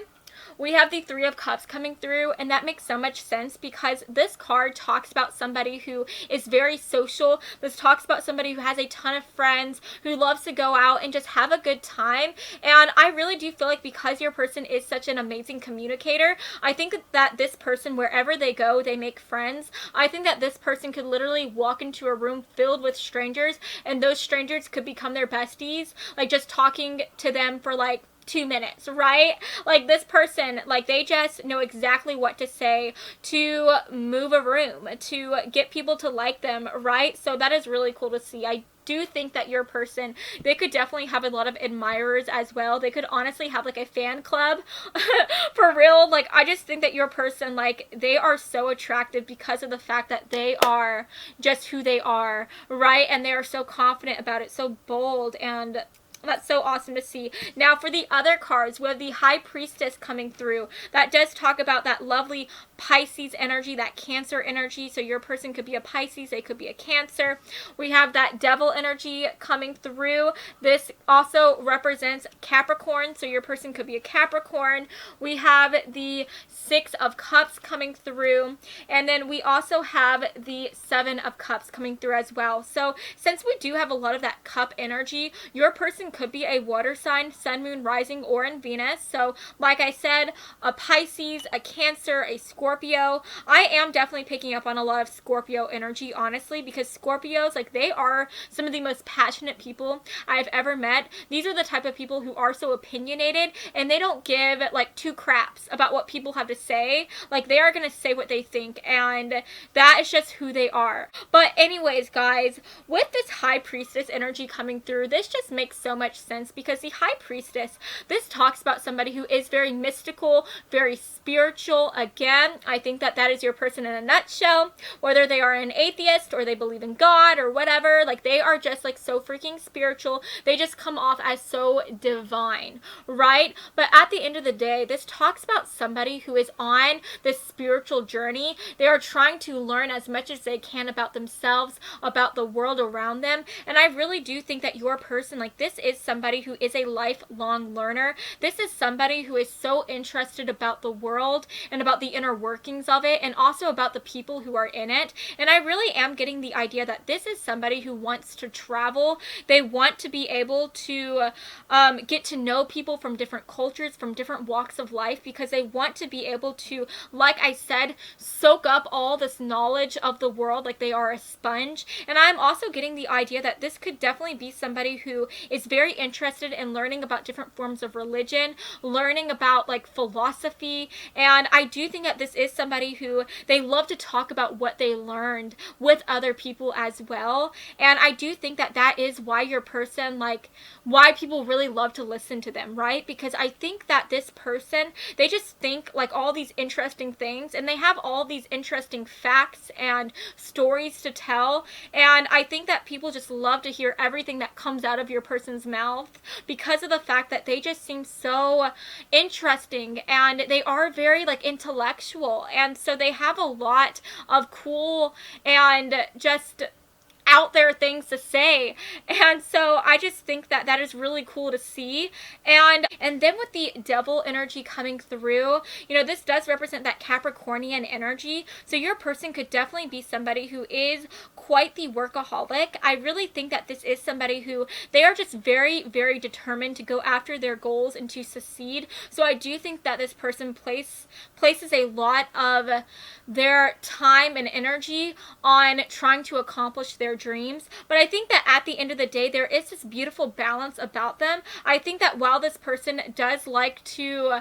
[SPEAKER 1] we have the 3 of Cups coming through, and that makes so much sense because this card talks about somebody who is very social. This talks about somebody who has a ton of friends, who loves to go out and just have a good time. And I really do feel like because your person is such an amazing communicator, I think that this person, wherever they go, they make friends. I think that this person could literally walk into a room filled with strangers, and those strangers could become their besties, like just talking to them for like 2 minutes, right? Like this person, like they just know exactly what to say to move a room, to get people to like them, right? So that is really cool to see. I do think that your person, they could definitely have a lot of admirers as well. They could honestly have like a fan club for real. Like I just think that your person, like they are so attractive because of the fact that they are just who they are, right? And they are so confident about it, so bold, and that's so awesome to see. Now for the other cards, we have the High Priestess coming through. That does talk about that lovely Pisces energy, that Cancer energy. So your person could be a Pisces, they could be a Cancer. We have that Devil energy coming through. This also represents Capricorn, so your person could be a Capricorn. We have the 6 of Cups coming through, and then we also have the 7 of Cups coming through as well. So since we do have a lot of that cup energy, your person could be a water sign, sun, moon, rising, or in Venus. So like I said, a Pisces, a Cancer, a Scorpio. I am definitely picking up on a lot of Scorpio energy, honestly, because Scorpios, like they are some of the most passionate people I've ever met. These are the type of people who are so opinionated, and they don't give like 2 craps about what people have to say. Like they are going to say what they think, and that is just who they are. But anyways, guys, with this High Priestess energy coming through, this just makes so much sense because the High Priestess, this talks about somebody who is very mystical, very spiritual. Again, I think that that is your person in a nutshell, whether they are an atheist or they believe in God or whatever. Like they are just like so freaking spiritual. They just come off as so divine, right? But at the end of the day, this talks about somebody who is on this spiritual journey. They are trying to learn as much as they can about themselves, about the world around them. And I really do think that your person, like, this is somebody who is a lifelong learner. This is somebody who is so interested about the world and about the inner workings of it, and also about the people who are in it. And I really am getting the idea that this is somebody who wants to travel. They want to be able to get to know people from different cultures, from different walks of life, because they want to be able to, like I said, soak up all this knowledge of the world like they are a sponge. And I'm also getting the idea that this could definitely be somebody who is very interested in learning about different forms of religion, learning about like philosophy. And I do think that this is somebody who they love to talk about what they learned with other people as well. And I do think that that is why your person, like, why people really love to listen to them, right? Because I think that this person, they just think like all these interesting things, and they have all these interesting facts and stories to tell. And I think that people just love to hear everything that comes out of your person's mouth because of the fact that they just seem so interesting, and they are very like intellectual, and so they have a lot of cool and just out there things to say. And so I just think that that is really cool to see. And then with the devil energy coming through, you know, this does represent that Capricornian energy. So your person could definitely be somebody who is quite the workaholic. I really think that this is somebody who, they are just very, very determined to go after their goals and to succeed. So I do think that this person places a lot of their time and energy on trying to accomplish their dreams. But I think that at the end of the day, there is this beautiful balance about them. I think that while this person does like to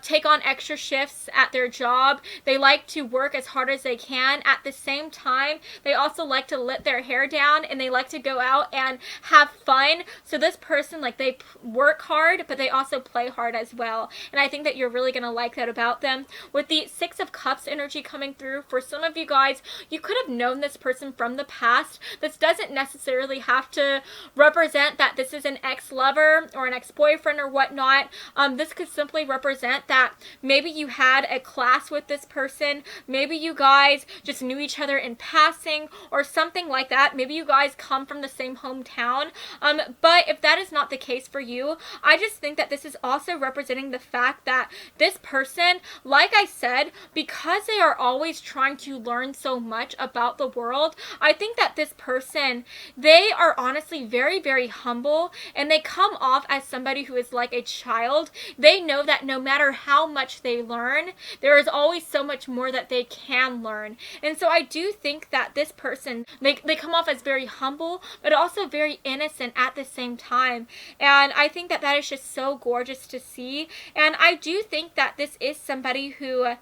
[SPEAKER 1] take on extra shifts at their job, they like to work as hard as they can. At the same time, they also like to let their hair down, and they like to go out and have fun. So this person, like, they work hard, but they also play hard as well. And I think that you're really going to like that about them. With the Six of Cups energy coming through, for some of you guys, you could have known this person from the past. This doesn't necessarily have to represent that this is an ex-lover or an ex-boyfriend or whatnot. This could simply represent that maybe you had a class with this person, maybe you guys just knew each other in passing or something like that. Maybe you guys come from the same hometown. But if that is not the case for you, I just think that this is also representing the fact that this person, like I said, because they are always trying to learn so much about the world, I think that this person, they are honestly very, very humble, and they come off as somebody who is like a child. They know that no matter how much they learn, there is always so much more that they can learn. And so I do think that this person, they come off as very humble, but also very innocent at the same time. And I think that that is just so gorgeous to see. And I do think that this is somebody who,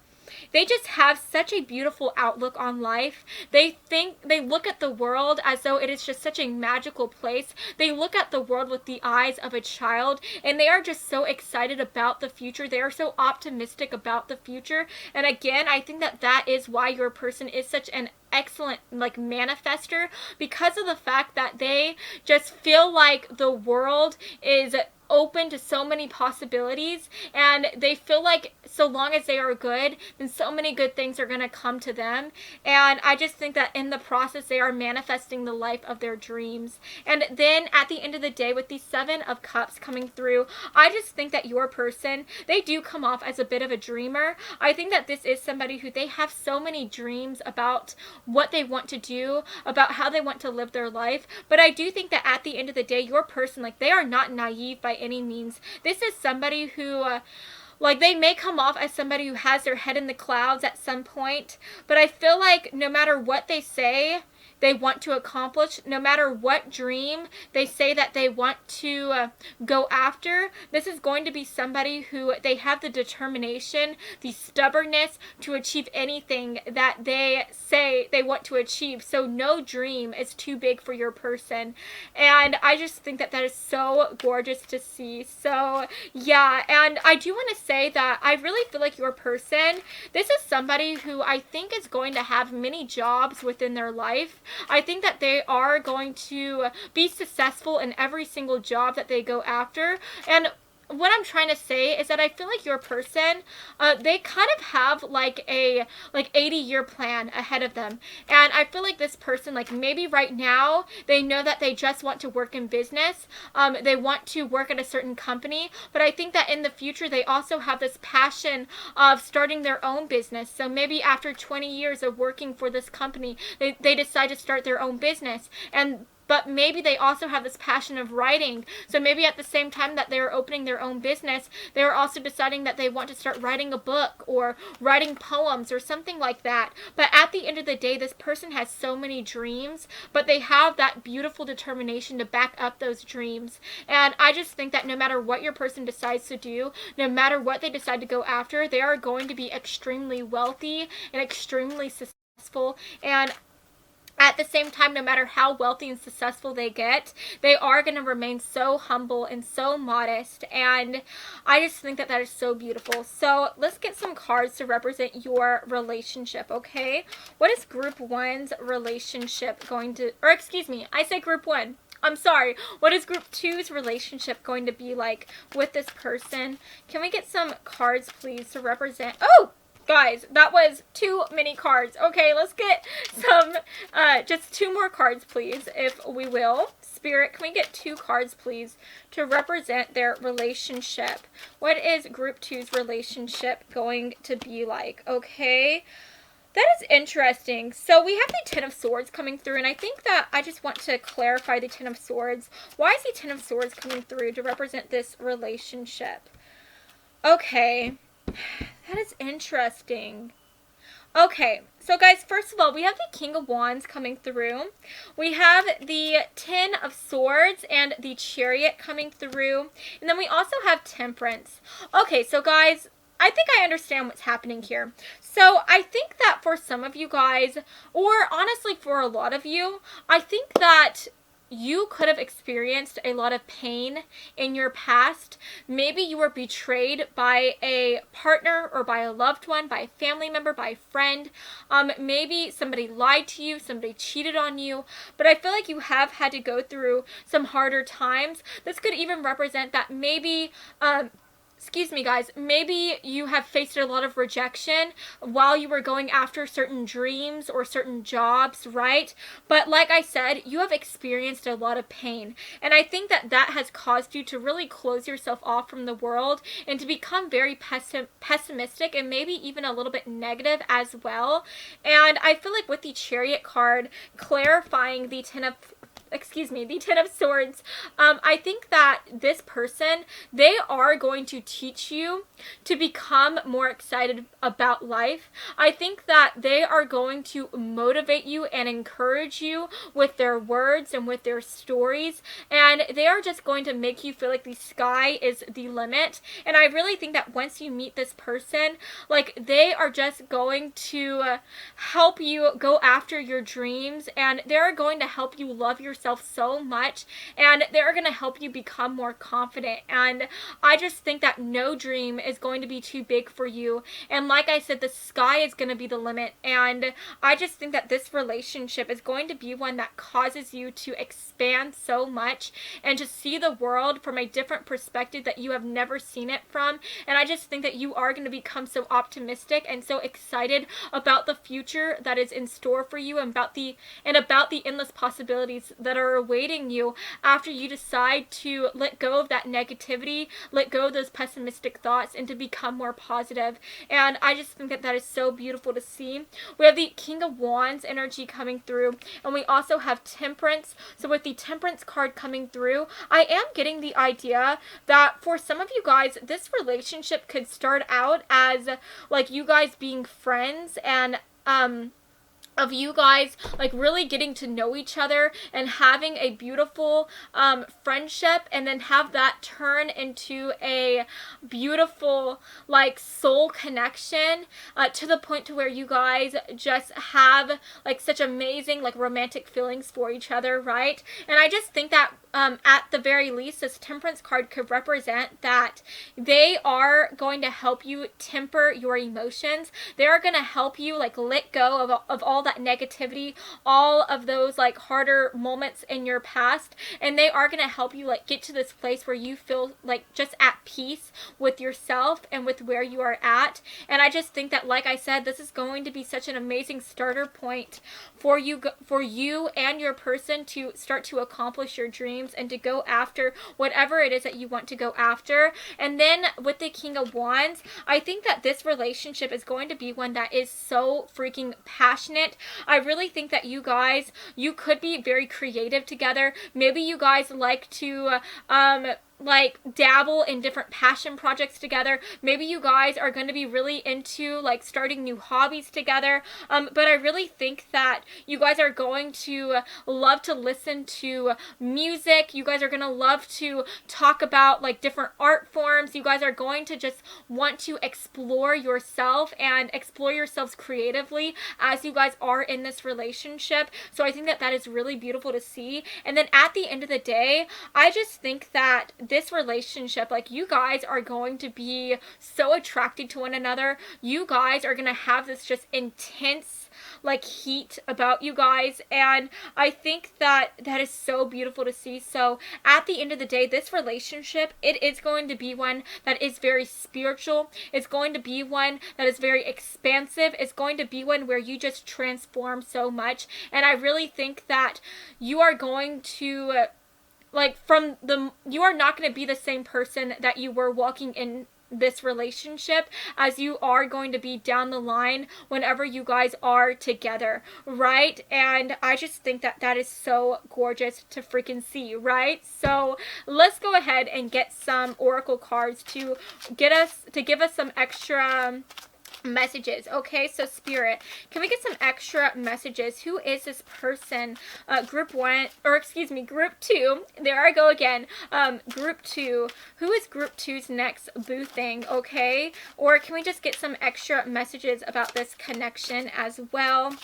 [SPEAKER 1] they just have such a beautiful outlook on life. They look at the world as though it is just such a magical place. They look at the world with the eyes of a child, and they are just so excited about the future. They are so optimistic about the future. And again, I think that that is why your person is such an excellent like manifester, because of the fact that they just feel like the world is open to so many possibilities, and they feel like so long as they are good, then so many good things are going to come to them. And I just think that in the process, they are manifesting the life of their dreams. And then at the end of the day, with the Seven of Cups coming through, I just think that your person, they do come off as a bit of a dreamer. I think that this is somebody who, they have so many dreams about what they want to do, about how they want to live their life. But I do think that at the end of the day, your person, like, they are not naive by any means. This is somebody who like, they may come off as somebody who has their head in the clouds at some point, but I feel like no matter what they say they want to accomplish, no matter what dream they say that they want to go after, this is going to be somebody who, they have the determination, the stubbornness to achieve anything that they say they want to achieve. So no dream is too big for your person. And I just think that that is so gorgeous to see. So yeah, and I do want to say that I really feel like your person, this is somebody who I think is going to have many jobs within their life. I think that they are going to be successful in every single job that they go after. And what I'm trying to say is that I feel like your person, they kind of have like a 80-year plan ahead of them. And I feel like this person, like maybe right now, they know that they just want to work in business. They want to work at a certain company. But I think that in the future, they also have this passion of starting their own business. So maybe after 20 years of working for this company, they decide to start their own business. But maybe they also have this passion of writing. So maybe at the same time that they're opening their own business, they're also deciding that they want to start writing a book or writing poems or something like that. But at the end of the day, this person has so many dreams, but they have that beautiful determination to back up those dreams. And I just think that no matter what your person decides to do, no matter what they decide to go after, they are going to be extremely wealthy and extremely successful. And at the same time, no matter how wealthy and successful they get, they are going to remain so humble and so modest. And I just think that that is so beautiful. So let's get some cards to represent your relationship, okay? What is group 1's relationship going to, or excuse me, I said group 1. I'm sorry. What is group 2's relationship going to be like with this person? Can we get some cards, please, to represent, oh! Guys, that was too many cards. Okay, let's get some, just 2 more cards, please, if we will. Spirit, can we get 2 cards, please, to represent their relationship? What is group 2's relationship going to be like? Okay, that is interesting. So we have the Ten of Swords coming through, and I think that I just want to clarify the Ten of Swords. Why is the Ten of Swords coming through to represent this relationship? Okay. That is interesting. Okay, so guys, first of all, we have the King of Wands coming through. We have the Ten of Swords and the Chariot coming through. And then we also have Temperance. Okay, so guys, I think I understand what's happening here. So I think that for some of you guys, or honestly for a lot of you, I think that you could have experienced a lot of pain in your past. Maybe you were betrayed by a partner or by a loved one, by a family member, by a friend. Maybe somebody lied to you, somebody cheated on you. But I feel like you have had to go through some harder times. This could even represent that maybe excuse me guys, maybe you have faced a lot of rejection while you were going after certain dreams or certain jobs, right? But like I said, you have experienced a lot of pain. And I think that that has caused you to really close yourself off from the world and to become very pessimistic and maybe even a little bit negative as well. And I feel like with the Chariot card clarifying the Ten of Swords, I think that this person, they are going to teach you to become more excited about life. I think that they are going to motivate you and encourage you with their words and with their stories, and they are just going to make you feel like the sky is the limit. And I really think that once you meet this person, like, they are just going to help you go after your dreams, and they're going to help you love yourself so much, and they're going to help you become more confident. And I just think that no dream is going to be too big for you, and like I said, the sky is going to be the limit. And I just think that this relationship is going to be one that causes you to expand so much and to see the world from a different perspective that you have never seen it from. And I just think that you are going to become so optimistic and so excited about the future that is in store for you, and about the endless possibilities that are awaiting you after you decide to let go of that negativity, let go of those pessimistic thoughts, and to become more positive. And I just think that that is so beautiful to see. We have the King of Wands energy coming through, and we also have Temperance. So with the Temperance card coming through, I am getting the idea that for some of you guys, this relationship could start out as like you guys being friends, and of you guys like really getting to know each other and having a beautiful friendship, and then have that turn into a beautiful like soul connection to the point to where you guys just have like such amazing like romantic feelings for each other, right? And I just think that at the very least, this Temperance card could represent that they are going to help you temper your emotions. They are going to help you like let go of all all that negativity, all of those like harder moments in your past, and they are going to help you like get to this place where you feel like just at peace with yourself and with where you are at. And I just think that, like I said, this is going to be such an amazing starter point for you and your person to start to accomplish your dreams and to go after whatever it is that you want to go after. And then with the King of Wands, I think that this relationship is going to be one that is so freaking passionate. I really think that you guys, you could be very creative together. Maybe you guys like to like dabble in different passion projects together. Maybe you guys are going to be really into like starting new hobbies together. But I really think that you guys are going to love to listen to music. You guys are going to love to talk about like different art forms. You guys are going to just want to explore yourself and explore yourselves creatively as you guys are in this relationship. So I think that that is really beautiful to see. And then at the end of the day, I just think that this relationship, like you guys are going to be so attracted to one another. You guys are going to have this just intense like heat about you guys, and I think that that is so beautiful to see. So at the end of the day, this relationship, it is going to be one that is very spiritual. It's going to be one that is very expansive. It's going to be one where you just transform so much, and I really think that you are going to like you are not going to be the same person that you were walking in this relationship as you are going to be down the line whenever you guys are together, right? And I just think that that is so gorgeous to freaking see, right? So let's go ahead and get some oracle cards to give us some extra messages. Okay, so Spirit, can we get some extra messages? Who is this person? Group 1, or excuse me, Group 2. There I go again. Group 2. Who is Group 2's next boo thing? Okay, or can we just get some extra messages about this connection as well?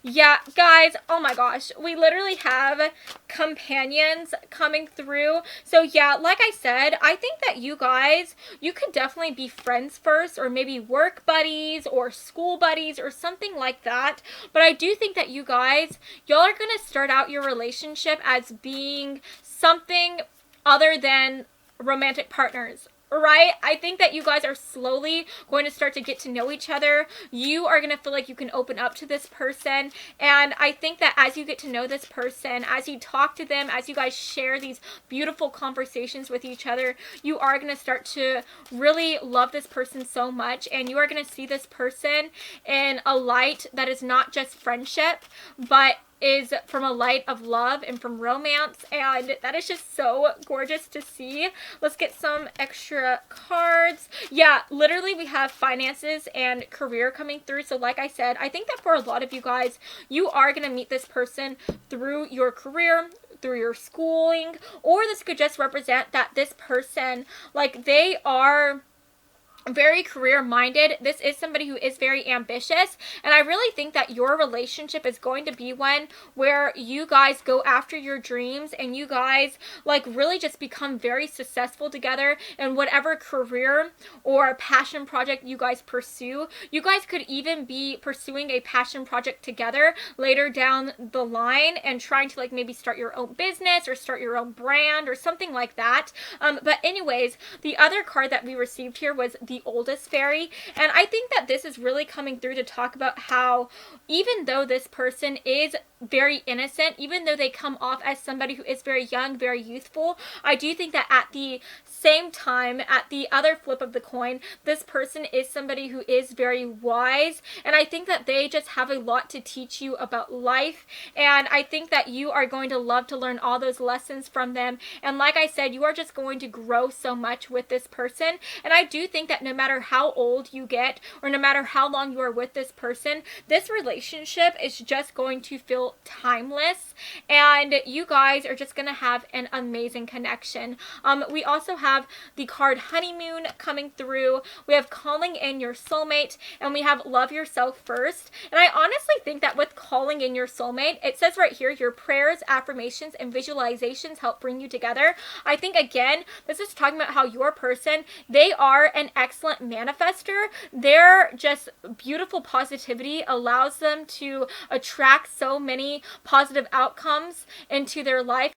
[SPEAKER 1] Yeah, guys, oh my gosh, we literally have companions coming through. So yeah, like I said, I think that you guys, you could definitely be friends first, or maybe work buddies or school buddies or something like that. But I do think that you guys, y'all are going to start out your relationship as being something other than romantic partners. Right? I think that you guys are slowly going to start to get to know each other. You are going to feel like you can open up to this person. And I think that as you get to know this person, as you talk to them, as you guys share these beautiful conversations with each other, you are going to start to really love this person so much. And you are going to see this person in a light that is not just friendship, but is from a light of love and from romance, and that is just so gorgeous to see. Let's get some extra cards. Yeah, literally we have finances and career coming through. So like I said, I think that for a lot of you guys, you are going to meet this person through your career, through your schooling, or this could just represent that this person, like they are very career minded. This is somebody who is very ambitious, and I really think that your relationship is going to be one where you guys go after your dreams and you guys like really just become very successful together in whatever career or passion project you guys pursue. You guys could even be pursuing a passion project together later down the line and trying to like maybe start your own business or start your own brand or something like that. But anyways, the other card that we received here was the Oldest Fairy, and I think that this is really coming through to talk about how even though this person is very innocent, even though they come off as somebody who is very young, very youthful, I do think that at the same time, at the other flip of the coin, this person is somebody who is very wise, and I think that they just have a lot to teach you about life, and I think that you are going to love to learn all those lessons from them. And like I said, you are just going to grow so much with this person, and I do think that no matter how old you get or no matter how long you are with this person, this relationship is just going to feel so timeless, and you guys are just gonna have an amazing connection. We also have the card Honeymoon coming through. We have Calling in Your Soulmate, and we have Love Yourself First. And I honestly think that with Calling in Your Soulmate, it says right here, your prayers, affirmations, and visualizations help bring you together. I think, again, this is talking about how your person, they are an excellent manifester. They're just beautiful positivity allows them to attract so many positive outcomes into their life.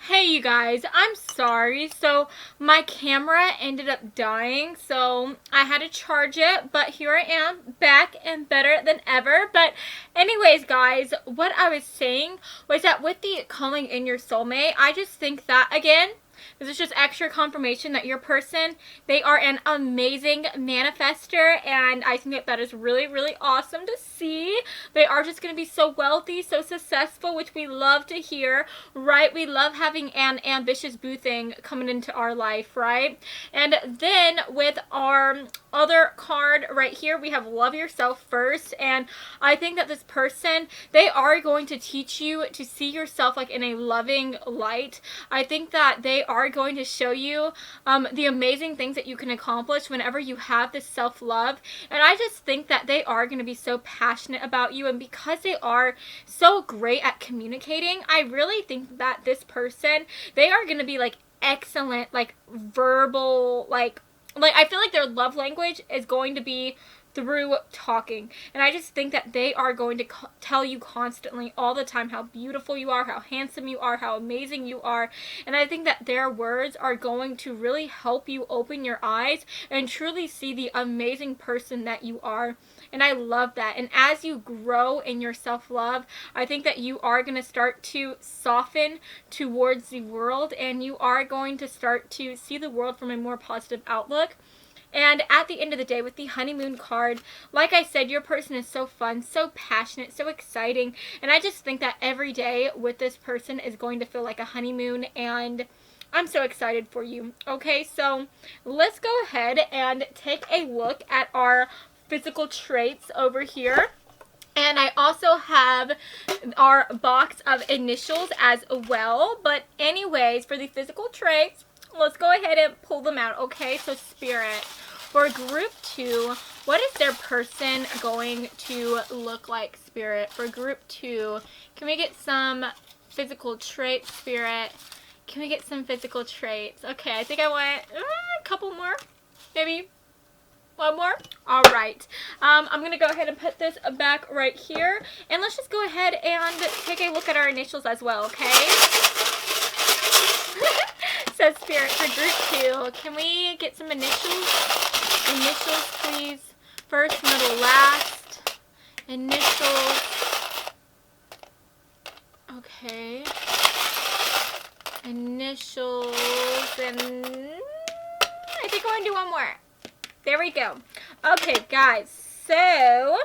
[SPEAKER 1] Hey you guys, I'm sorry. So my camera ended up dying, so I had to charge it, but here I am, back and better than ever. But anyways guys, what I was saying was that with the Calling in Your Soulmate, I just think that, again, this is just extra confirmation that your person, they are an amazing manifester, and I think that that is really, really awesome to see. They are just going to be so wealthy, so successful, which we love to hear, right? We love having an ambitious boo thing coming into our life, right? And then with our other card right here, we have Love Yourself First, and I think that this person, they are going to teach you to see yourself like in a loving light. I think that they are going to show you the amazing things that you can accomplish whenever you have this self-love, and I just think that they are going to be so passionate about you, and because they are so great at communicating, I really think that this person, they are going to be like excellent, like verbal, like I feel like their love language is going to be through talking, and I just think that they are going to tell you constantly all the time how beautiful you are, how handsome you are, how amazing you are, and I think that their words are going to really help you open your eyes and truly see the amazing person that you are. And I love that. And as you grow in your self-love, I think that you are going to start to soften towards the world, and you are going to start to see the world from a more positive outlook. And at the end of the day, with the Honeymoon card, like I said, your person is so fun, so passionate, so exciting. And I just think that every day with this person is going to feel like a honeymoon, and I'm so excited for you. Okay, so let's go ahead and take a look at our physical traits over here. And I also have our box of initials as well. But anyways, for the physical traits, let's go ahead and pull them out, okay? So Spirit, for group 2, what is their person going to look like, Spirit? For group 2, can we get some physical traits, Spirit? Can we get some physical traits? Okay, I think I want a couple more, maybe. One more? Alright. I'm going to go ahead and put this back right here. And let's just go ahead and take a look at our initials as well, okay? So, Spirit, for group 2, can we get some initials? Initials, please. First, middle, last. Initials. Okay. Initials. And I think I want to do one more. There we go. Okay, guys, so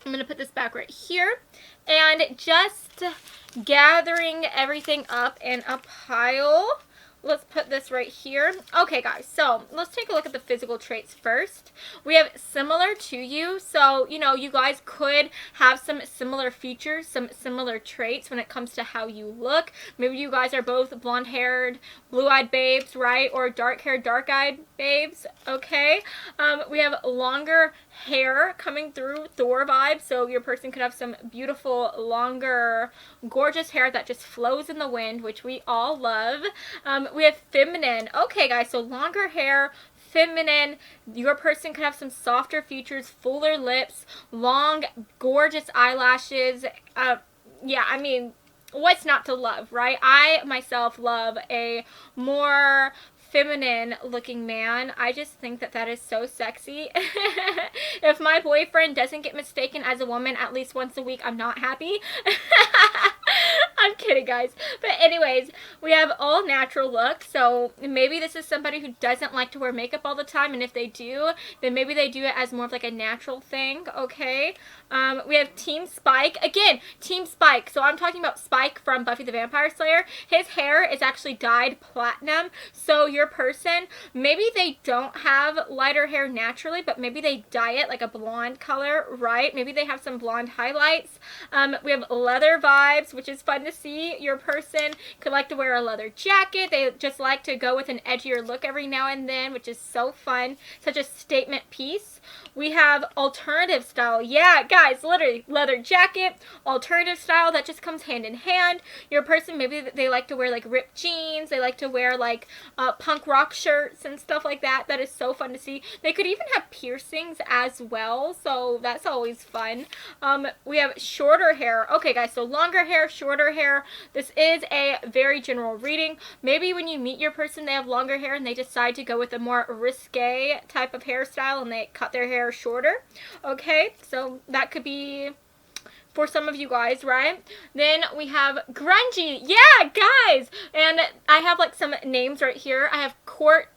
[SPEAKER 1] I'm going to put this back right here, and just gathering everything up in a pile. Let's put this right here. Okay, guys, so let's take a look at the physical traits first. We have similar to you, so, you know, you guys could have some similar features, some similar traits when it comes to how you look. Maybe you guys are both blonde-haired, blue-eyed babes, right? Or dark-haired, dark-eyed babes, okay? We have longer hair coming through, Thor vibes, so your person could have some beautiful, longer, gorgeous hair that just flows in the wind, which we all love. We have feminine. Okay, guys, so longer hair, feminine. Your person could have some softer features, fuller lips, long, gorgeous eyelashes. Yeah, I mean, what's not to love, right? I myself love a more feminine looking man. I just think that that is so sexy. If my boyfriend doesn't get mistaken as a woman at least once a week, I'm not happy. I'm kidding, guys. But anyways, we have all natural look. So maybe this is somebody who doesn't like to wear makeup all the time. And if they do, then maybe they do it as more of like a natural thing. Okay. We have Team Spike. Again, Team Spike. So I'm talking about Spike from Buffy the Vampire Slayer. His hair is actually dyed platinum. So your person, maybe they don't have lighter hair naturally, but maybe they dye it like a blonde color, right? Maybe they have some blonde highlights. We have leather vibes, which is fun to see. Your person could like to wear a leather jacket. They just like to go with an edgier look every now and then, which is so fun. Such a statement piece. We have alternative style. Yeah, guys, literally leather jacket, alternative style. That just comes hand in hand. Your person, maybe they like to wear like ripped jeans. They like to wear like punk rock shirts and stuff like that. That is so fun to see. They could even have piercings as well, so that's always fun. We have shorter hair. Okay, guys, so longer hair, shorter hair. This is a very general reading. Maybe when you meet your person, they have longer hair and they decide to go with a more risque type of hairstyle and they cut their hair shorter. Okay, so that could be for some of you guys, right? Then we have grungy. Yeah, guys! And I have like some names right here. I have Kurt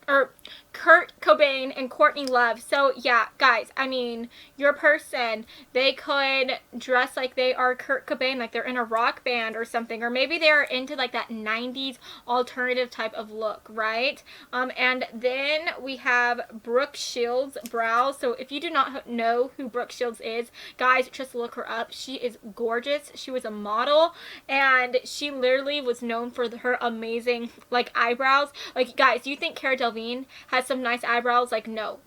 [SPEAKER 1] Cobain and Courtney Love. So yeah, guys, I mean, your person, they could dress like they are Kurt Cobain, like they're in a rock band or something, or maybe they're into like that 90s alternative type of look, right? And then we have Brooke Shields' brows. So if you do not know who Brooke Shields is, guys, just look her up. She is gorgeous. She was a model, and she literally was known for her amazing like eyebrows. Like, guys, you think Cara Delevingne has some nice eyebrows? Like, no.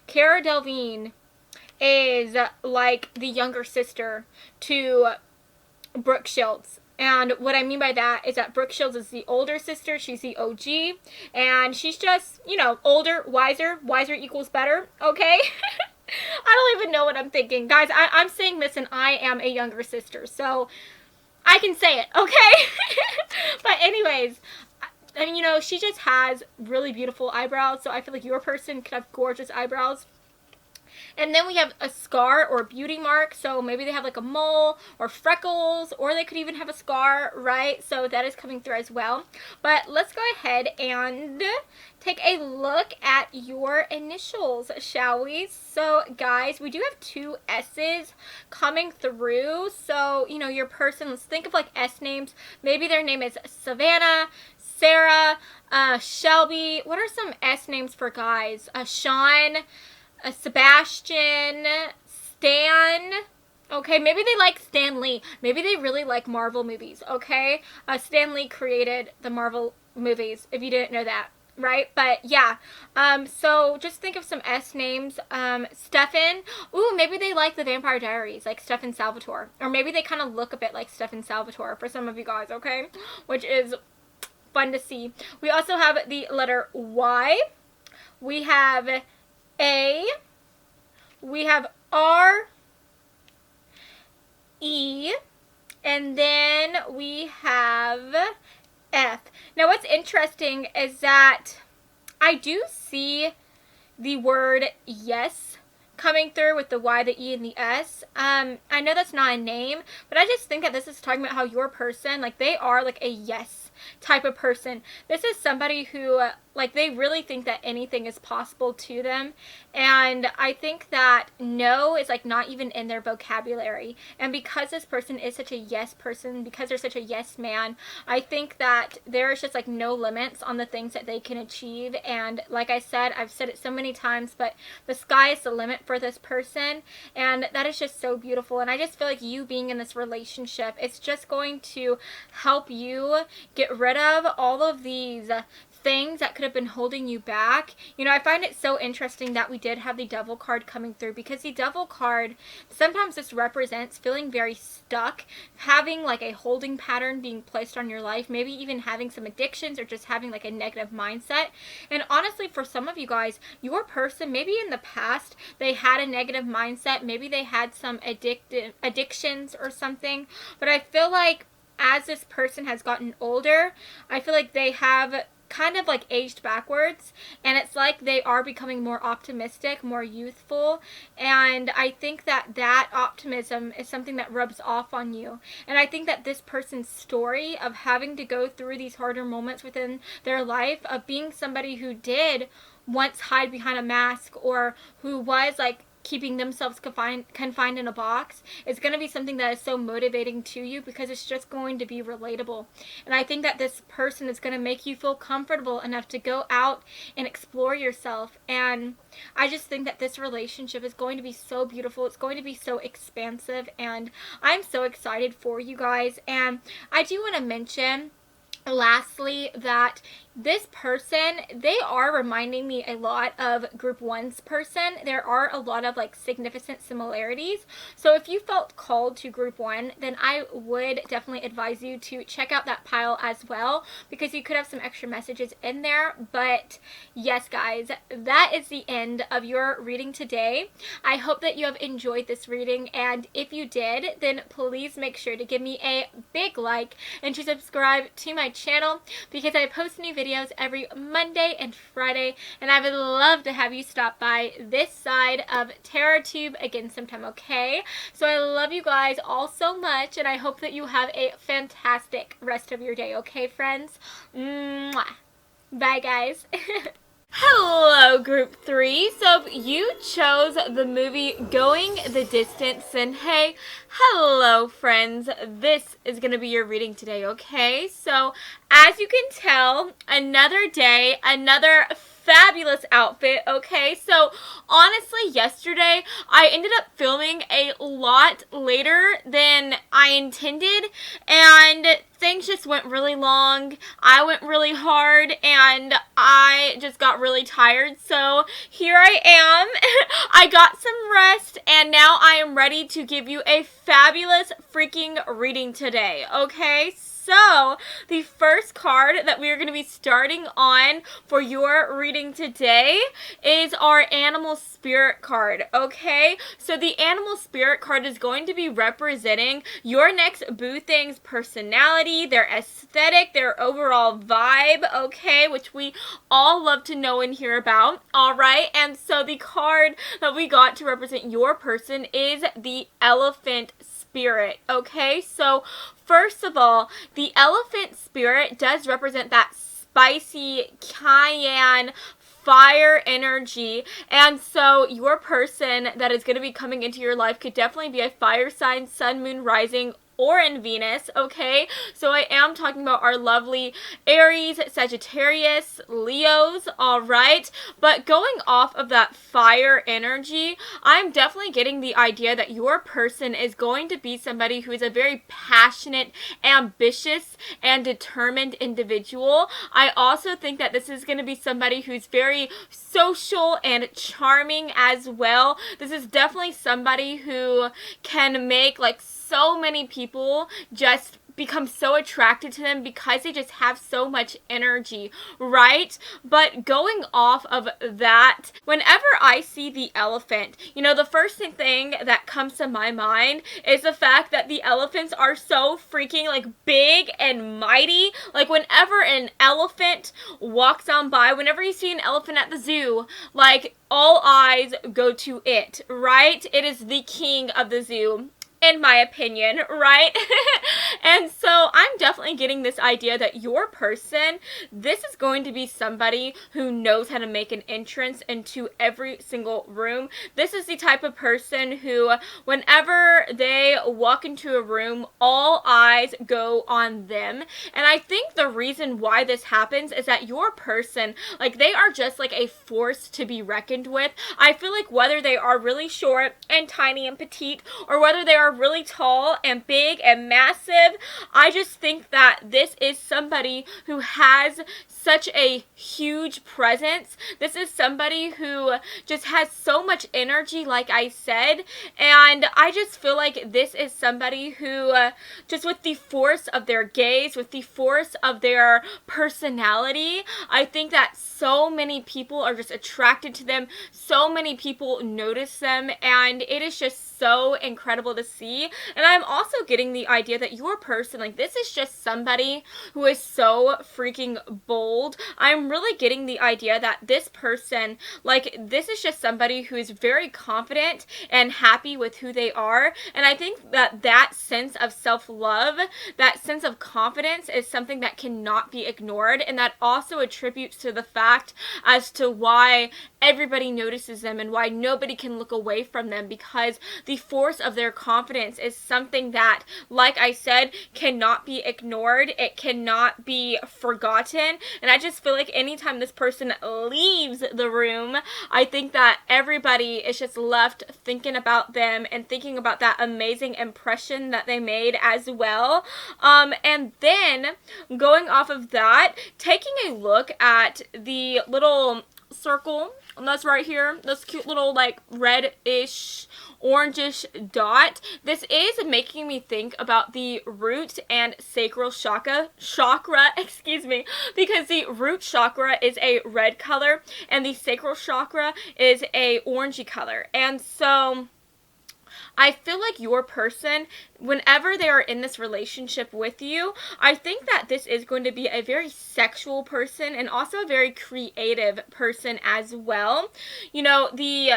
[SPEAKER 1] Cara Delevingne is like the younger sister to Brooke Shields. And what I mean by that is that Brooke Shields is the older sister. She's the OG. And she's just, you know, older, wiser. Wiser equals better. Okay? I don't even know what I'm thinking. Guys, I'm saying this and I am a younger sister. So I can say it. Okay? But anyways, I mean, you know, she just has really beautiful eyebrows, so I feel like your person could have gorgeous eyebrows. And then we have a scar or beauty mark, so maybe they have like a mole or freckles, or they could even have a scar, right? So that is coming through as well. But let's go ahead and take a look at your initials, shall we? So guys, we do have 2 S's coming through. So, you know, your person, let's think of like S names. Maybe their name is Savannah, Sarah, Shelby. What are some S names for guys? Sean, Sebastian, Stan. Okay, maybe they like Stan Lee. Maybe they really like Marvel movies, okay? Stan Lee created the Marvel movies, if you didn't know that, right? But yeah, so just think of some S names. Stefan. Ooh, maybe they like the Vampire Diaries, like Stefan Salvatore. Or maybe they kind of look a bit like Stefan Salvatore for some of you guys, okay? Which is fun to see. We also have the letter Y. We have A. We have R, E, and then we have F. Now what's interesting is that I do see the word yes coming through with the Y, the E, and the S. I know that's not a name, but I just think that this is talking about how your person, like, they are like a yes type of person. This is somebody who, like, they really think that anything is possible to them, and I think that no is like not even in their vocabulary. And because this person is such a yes person, because they're such a yes man, I think that there's just like no limits on the things that they can achieve. And like I said, I've said it so many times, but the sky is the limit for this person, and that is just so beautiful. And I just feel like you being in this relationship, it's just going to help you get rid of all of these things that could have been holding you back. You know, I find it so interesting that we did have the Devil card coming through, because the Devil card, sometimes this represents feeling very stuck, having like a holding pattern being placed on your life, maybe even having some addictions or just having like a negative mindset. And honestly, for some of you guys, your person, maybe in the past they had a negative mindset, maybe they had some addictions or something, but I feel like as this person has gotten older, I feel like they have kind of like aged backwards, and it's like they are becoming more optimistic, more youthful, and I think that that optimism is something that rubs off on you. And I think that this person's story of having to go through these harder moments within their life, of being somebody who did once hide behind a mask, or who was like keeping themselves confined in a box, is going to be something that is so motivating to you, because it's just going to be relatable. And I think that this person is going to make you feel comfortable enough to go out and explore yourself. And I just think that this relationship is going to be so beautiful. It's going to be so expansive, and I'm so excited for you guys. And I do want to mention lastly that this person, they are reminding me a lot of group 1's person. There are a lot of like significant similarities. So if you felt called to group 1, then I would definitely advise you to check out that pile as well, because you could have some extra messages in there. But yes, guys, that is the end of your reading today. I hope that you have enjoyed this reading, and if you did, then please make sure to give me a big like and to subscribe to my channel, because I post new videos every Monday and Friday, and I would love to have you stop by this side of TerraTube again sometime, okay? So I love you guys all so much, and I hope that you have a fantastic rest of your day, okay, friends? Mwah. Bye, guys. Hello, Group 3. So if you chose the movie Going the Distance, then hey, hello, friends. This is going to be your reading today, okay? So as you can tell, another day, another fabulous outfit, okay? So honestly, yesterday I ended up filming a lot later than I intended, and things just went really long. I went really hard, and I just got really tired. So here I am. I got some rest, and now I am ready to give you a fabulous freaking reading today, okay? So, the first card that we are going to be starting on for your reading today is our Animal Spirit card, okay? So, the Animal Spirit card is going to be representing your next boo thing's personality, their aesthetic, their overall vibe, okay? Which we all love to know and hear about, alright? And so, the card that we got to represent your person is the Elephant Spirit, okay? So, first of all, the Elephant Spirit does represent that spicy cayenne fire energy, and so your person that is going to be coming into your life could definitely be a fire sign, sun, moon, rising, or in Venus, okay? So I am talking about our lovely Aries, Sagittarius, Leos, alright? But going off of that fire energy, I'm definitely getting the idea that your person is going to be somebody who is a very passionate, ambitious, and determined individual. I also think that this is going to be somebody who's very social and charming as well. This is definitely somebody who can make like so many people just become so attracted to them because they just have so much energy, right? But going off of that, whenever I see the elephant, you know, the first thing that comes to my mind is the fact that the elephants are so freaking like big and mighty. Like whenever an elephant walks on by, whenever you see an elephant at the zoo, like all eyes go to it, right? It is the king of the zoo, in my opinion, right? And so I'm definitely getting this idea that your person, this is going to be somebody who knows how to make an entrance into every single room. This is the type of person who, whenever they walk into a room, all eyes go on them. And I think the reason why this happens is that your person, like, they are just like a force to be reckoned with. I feel like whether they are really short and tiny and petite, or whether they are really tall and big and massive, I just think that this is somebody who has such a huge presence. This is somebody who just has so much energy, like I said, and I just feel like this is somebody who just with the force of their gaze, with the force of their personality, I think that so many people are just attracted to them, so many people notice them, and it is just so incredible to see. And I'm also getting the idea that your person, like, this is just somebody who is so freaking bold. I'm really getting the idea that this person, like, this is just somebody who is very confident and happy with who they are. And I think that that sense of self-love, that sense of confidence is something that cannot be ignored. And that also attributes to the fact as to why everybody notices them and why nobody can look away from them, because the force of their confidence is something that, like I said, cannot be ignored. It cannot be forgotten. And I just feel like anytime this person leaves the room, I think that everybody is just left thinking about them and thinking about that amazing impression that they made as well. And then going off of that, taking a look at the little circle that's right here, this cute little like reddish orangish dot, this is making me think about the root and sacral chakra, excuse me, because the root chakra is a red color and the sacral chakra is a orangey color. And so I feel like your person, whenever they are in this relationship with you, I think that this is going to be a very sexual person and also a very creative person as well. You know, the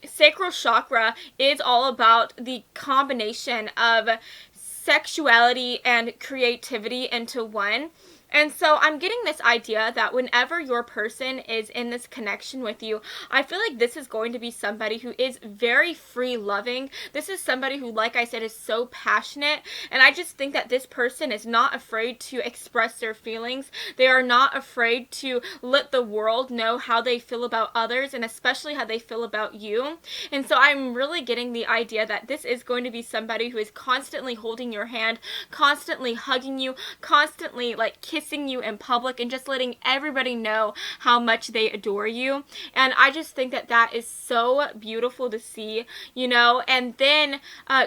[SPEAKER 1] sacral chakra is all about the combination of sexuality and creativity into one. And so I'm getting this idea that whenever your person is in this connection with you, I feel like this is going to be somebody who is very free-loving. This is somebody who, like I said, is so passionate. And I just think that this person is not afraid to express their feelings. They are not afraid to let the world know how they feel about others, and especially how they feel about you. And so I'm really getting the idea that this is going to be somebody who is constantly holding your hand, constantly hugging you, constantly like kissing you in public, and just letting everybody know how much they adore you. And I just think that that is so beautiful to see, you know. And then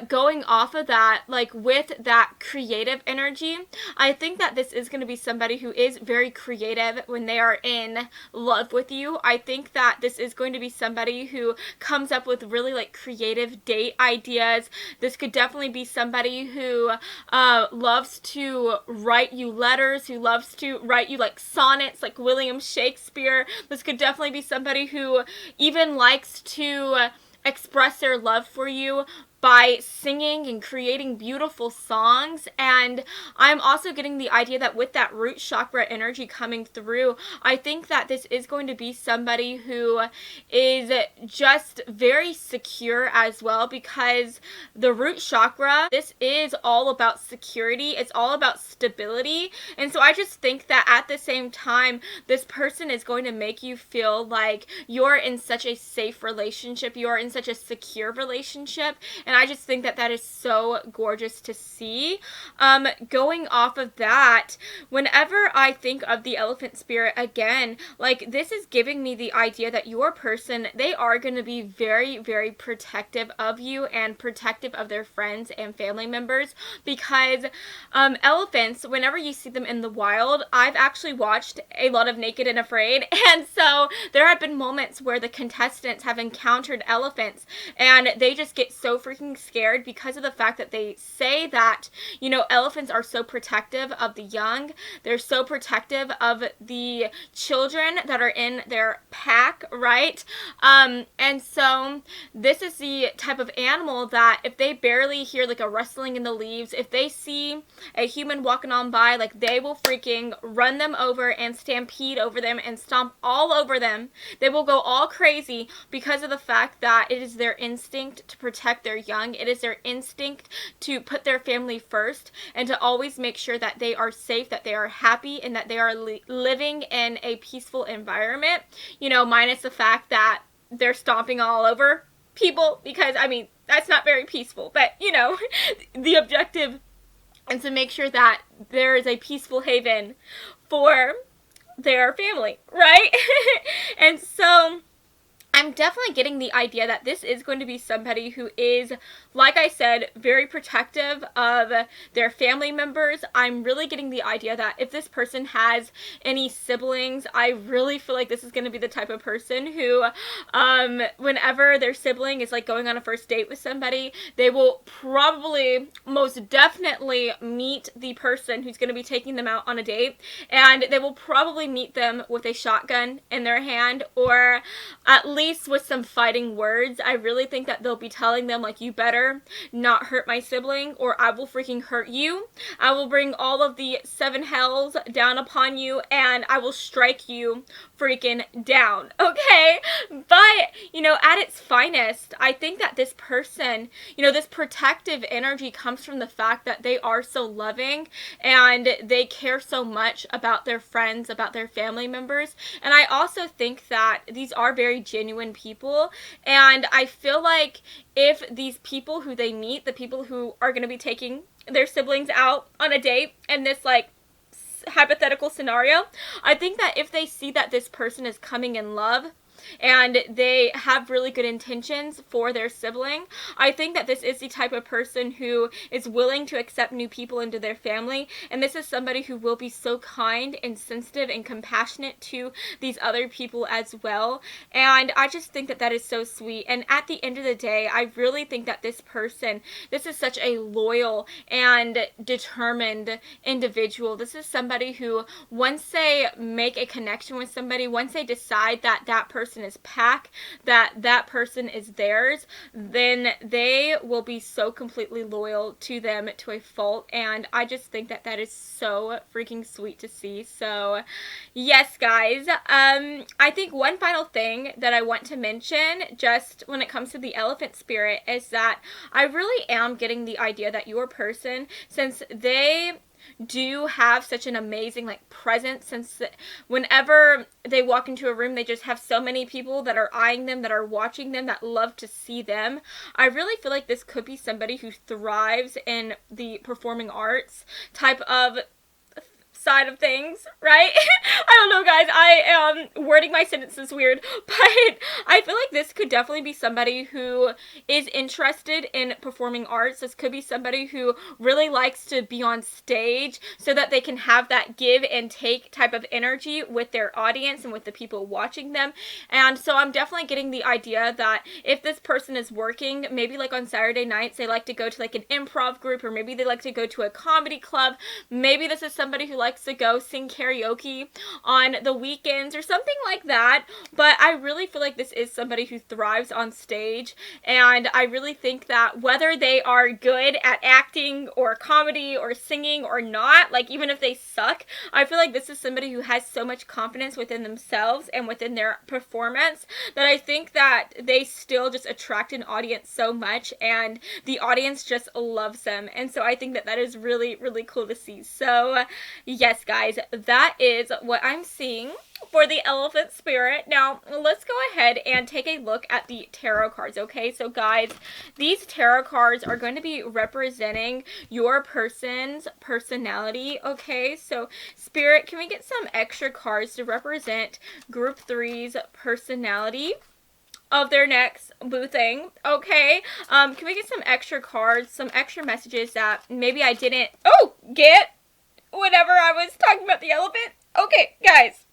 [SPEAKER 1] going off of that, like with that creative energy, I think that this is going to be somebody who is very creative when they are in love with you. I think that this is going to be somebody who comes up with really like creative date ideas. This could definitely be somebody who loves to write you letters, who loves to write you like sonnets like William Shakespeare. This could definitely be somebody who even likes to express their love for you by singing and creating beautiful songs. And I'm also getting the idea that with that root chakra energy coming through, I think that this is going to be somebody who is just very secure as well, because the root chakra, this is all about security. It's all about stability. And so I just think that at the same time, this person is going to make you feel like you're in such a safe relationship, you're in such a secure relationship. And I just think that that is so gorgeous to see. Going off of that, whenever I think of the elephant spirit again, like this is giving me the idea that your person, they are going to be very, very protective of you and protective of their friends and family members, because elephants, whenever you see them in the wild, I've actually watched a lot of Naked and Afraid, and so there have been moments where the contestants have encountered elephants and they just get so freaking scared because of the fact that they say that, you know, elephants are so protective of the young. They're so protective of the children that are in their pack, right? And so this is the type of animal that if they barely hear like a rustling in the leaves, if they see a human walking on by, like they will freaking run them over and stampede over them and stomp all over them. They will go all crazy because of the fact that it is their instinct to protect their young. It is their instinct to put their family first and to always make sure that they are safe, that they are happy, and that they are living in a peaceful environment, you know, minus the fact that they're stomping all over people, because I mean that's not very peaceful, but you know, the objective is to make sure that there is a peaceful haven for their family, right? And so I'm definitely getting the idea that this is going to be somebody who is, like I said, very protective of their family members. I'm really getting the idea that if this person has any siblings, I really feel like this is going to be the type of person who, whenever their sibling is like going on a first date with somebody, they will probably most definitely meet the person who's going to be taking them out on a date, and they will probably meet them with a shotgun in their hand, or at least with some fighting words. I really think that they'll be telling them, like, you better not hurt my sibling or I will freaking hurt you. I will bring all of the 7 hells down upon you and I will strike you freaking down, okay? But, you know, at its finest, I think that this person, you know, this protective energy comes from the fact that they are so loving and they care so much about their friends, about their family members. And I also think that these are very genuine people, and I feel like if these people who they meet, the people who are going to be taking their siblings out on a date in this like hypothetical scenario, I think that if they see that this person is coming in love and they have really good intentions for their sibling, I think that this is the type of person who is willing to accept new people into their family, and this is somebody who will be so kind and sensitive and compassionate to these other people as well. And I just think that that is so sweet. And at the end of the day, I really think that this person, this is such a loyal and determined individual. This is somebody who, once they make a connection with somebody, once they decide that that person is pack, that person is theirs, then they will be so completely loyal to them to a fault. And I just think that that is so freaking sweet to see. So yes, guys, I think one final thing that I want to mention just when it comes to the elephant spirit is that I really am getting the idea that your person, since they do have such an amazing like presence, since whenever they walk into a room they just have so many people that are eyeing them, that are watching them, that love to see them. I really feel like this could be somebody who thrives in the performing arts type of side of things, right? I don't know, guys, I am wording my sentences weird, but I feel like this could definitely be somebody who is interested in performing arts. This could be somebody who really likes to be on stage so that they can have that give and take type of energy with their audience and with the people watching them. And so I'm definitely getting the idea that if this person is working, maybe like on Saturday nights, they like to go to like an improv group, or maybe they like to go to a comedy club. Maybe this is somebody who likes to go sing karaoke on the weekends or something like that. But I really feel like this is somebody who thrives on stage, and I really think that whether they are good at acting or comedy or singing or not, like even if they suck, I feel like this is somebody who has so much confidence within themselves and within their performance that I think that they still just attract an audience so much, and the audience just loves them. And so I think that that is really, really cool to see. So yes, guys, that is what I'm seeing for the elephant spirit. Now, let's go ahead and take a look at the tarot cards, okay? So, guys, these tarot cards are going to be representing your person's personality, okay? So, Spirit, can we get some extra cards to represent Group 3's personality of their next boo thing, okay? Can we get some extra cards, some extra messages that maybe I didn't, get whenever I was talking about the elephant? Okay, guys,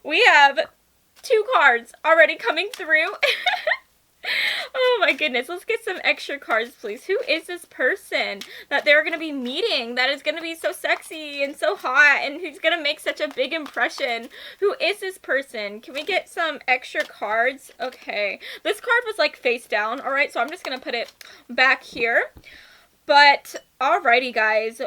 [SPEAKER 1] we have 2 cards already coming through. Oh my goodness, let's get some extra cards, please. Who is this person that they're going to be meeting that is going to be so sexy and so hot and who's going to make such a big impression? Who is this person? Can we get some extra cards? Okay, this card was like face down, alright, so I'm just going to put it back here. But, alrighty, guys.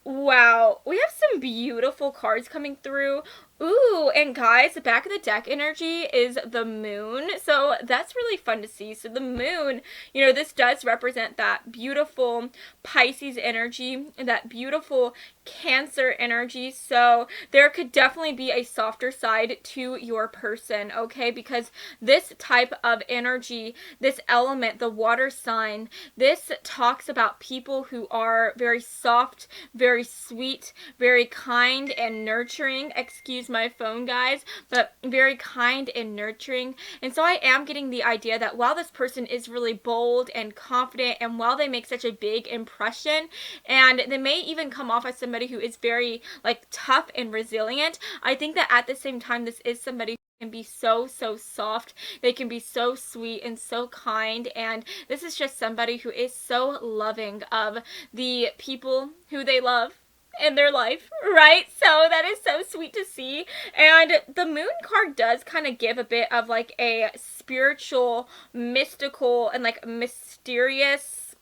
[SPEAKER 1] Wow, we have some beautiful cards coming through. Ooh, and guys, the back of the deck energy is the moon, so that's really fun to see. So the moon, you know, this does represent that beautiful Pisces energy, that beautiful Cancer energy, so there could definitely be a softer side to your person, okay? Because this type of energy, this element, the water sign, this talks about people who are very soft, very sweet, very kind and nurturing. Excuse my phone, guys, but very kind and nurturing. And so I am getting the idea that while this person is really bold and confident, and while they make such a big impression, and they may even come off as somebody who is very like tough and resilient, I think that at the same time this is somebody who can be so soft. They can be so sweet and so kind, and this is just somebody who is so loving of the people who they love in their life, right? So that is so sweet to see. And the moon card does kind of give a bit of like a spiritual, mystical, and like mysterious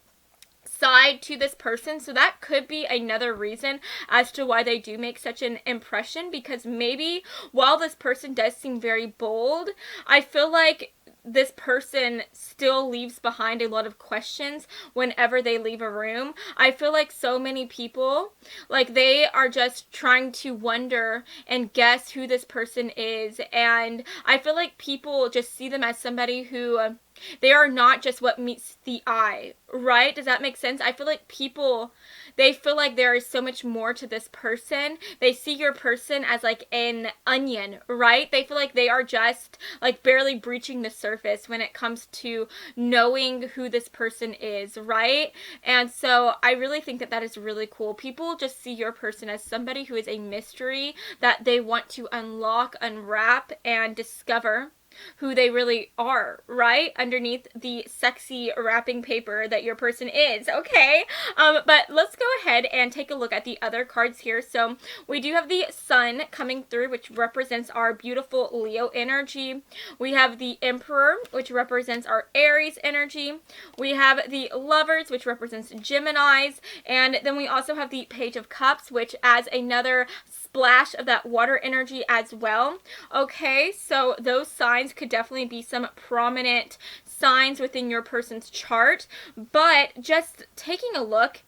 [SPEAKER 1] side to this person, so that could be another reason as to why they do make such an impression, because maybe while this person does seem very bold, I feel like this person still leaves behind a lot of questions whenever they leave a room. I feel like so many people, like, they are just trying to wonder and guess who this person is, and I feel like people just see them as somebody who they are not just what meets the eye, right? Does that make sense? I feel like people, they feel like there is so much more to this person. They see your person as like an onion, right? They feel like they are just like barely breaching the surface when it comes to knowing who this person is, right? And so I really think that that is really cool. People just see your person as somebody who is a mystery that they want to unlock, unwrap, and discover who they really are, right? Underneath the sexy wrapping paper that your person is, okay? But let's go ahead and take a look at the other cards here. So we do have the Sun coming through, which represents our beautiful Leo energy. We have the Emperor, which represents our Aries energy. We have the Lovers, which represents Geminis. And then we also have the Page of Cups, which adds another splash of that water energy as well. Okay, so those signs could definitely be some prominent signs within your person's chart, but just taking a look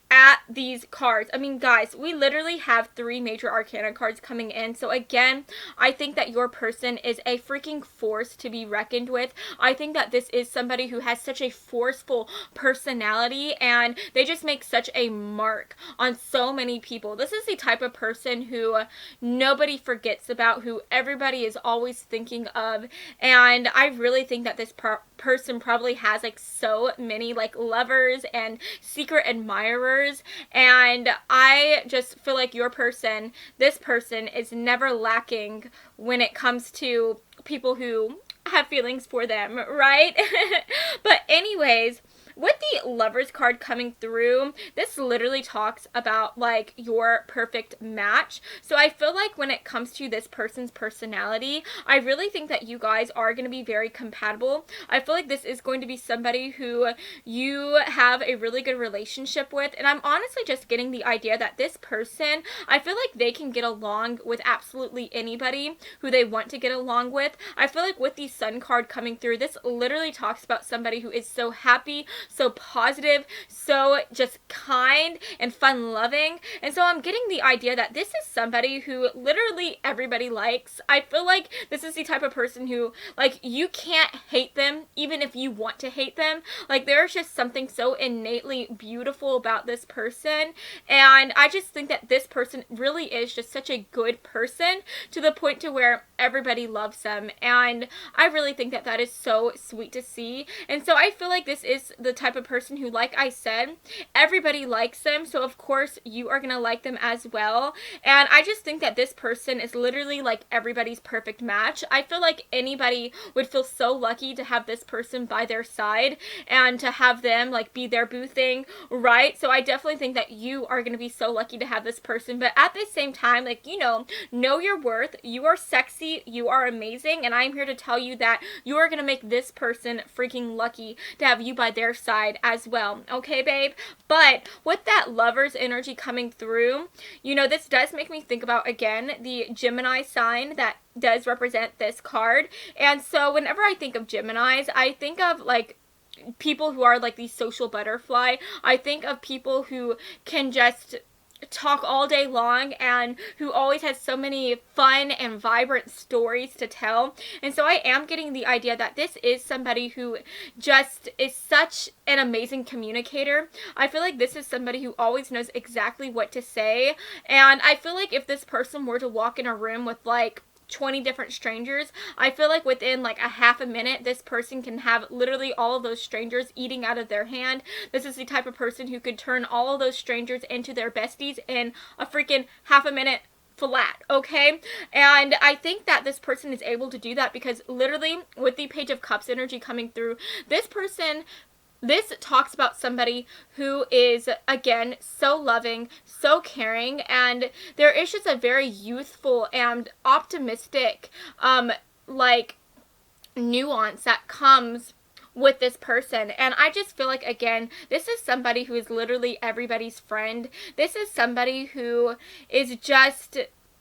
[SPEAKER 1] at these cards, I mean, guys, we literally have 3 major arcana cards coming in. So again, I think that your person is a freaking force to be reckoned with. I think that this is somebody who has such a forceful personality, and they just make such a mark on so many people. This is the type of person who nobody forgets about, who everybody is always thinking of, and I really think that this person probably has like so many like lovers and secret admirers. And I just feel like your person, this person, is never lacking when it comes to people who have feelings for them, right? But anyways, with the Lovers card coming through, this literally talks about like your perfect match. So I feel like when it comes to this person's personality, I really think that you guys are going to be very compatible. I feel like this is going to be somebody who you have a really good relationship with, and I'm honestly just getting the idea that this person, I feel like they can get along with absolutely anybody who they want to get along with. I feel like with the Sun card coming through, this literally talks about somebody who is so happy, so positive, so just kind and fun loving. And so I'm getting the idea that this is somebody who literally everybody likes. I feel like this is the type of person who, like, you can't hate them even if you want to hate them. Like, there's just something so innately beautiful about this person, and I just think that this person really is just such a good person to the point to where everybody loves them, and I really think that that is so sweet to see. And so I feel like this is the type of person who, like I said, everybody likes them, so of course you are gonna like them as well. And I just think that this person is literally like everybody's perfect match. I feel like anybody would feel so lucky to have this person by their side and to have them like be their boo thing, right? So I definitely think that you are gonna be so lucky to have this person, but at the same time, like, you know your worth. You are sexy, you are amazing, and I'm here to tell you that you are gonna make this person freaking lucky to have you by their side as well, okay, babe? But with that Lovers energy coming through, this does make me think about, again, the Gemini sign that does represent this card. And so whenever I think of Geminis, I think of like people who are like the social butterfly. I think of people who can just talk all day long and who always has so many fun and vibrant stories to tell. And so I am getting the idea that this is somebody who just is such an amazing communicator. I feel like this is somebody who always knows exactly what to say. And I feel like if this person were to walk in a room with like 20 different strangers, I feel like within like a half a minute, this person can have literally all of those strangers eating out of their hand. This is the type of person who could turn all of those strangers into their besties in a freaking half a minute flat, okay? And I think that this person is able to do that because literally with the Page of Cups energy coming through, this talks about somebody who is, again, so loving, so caring, and there is just a very youthful and optimistic, like, nuance that comes with this person. And I just feel like, again, this is somebody who is literally everybody's friend. This is somebody who is just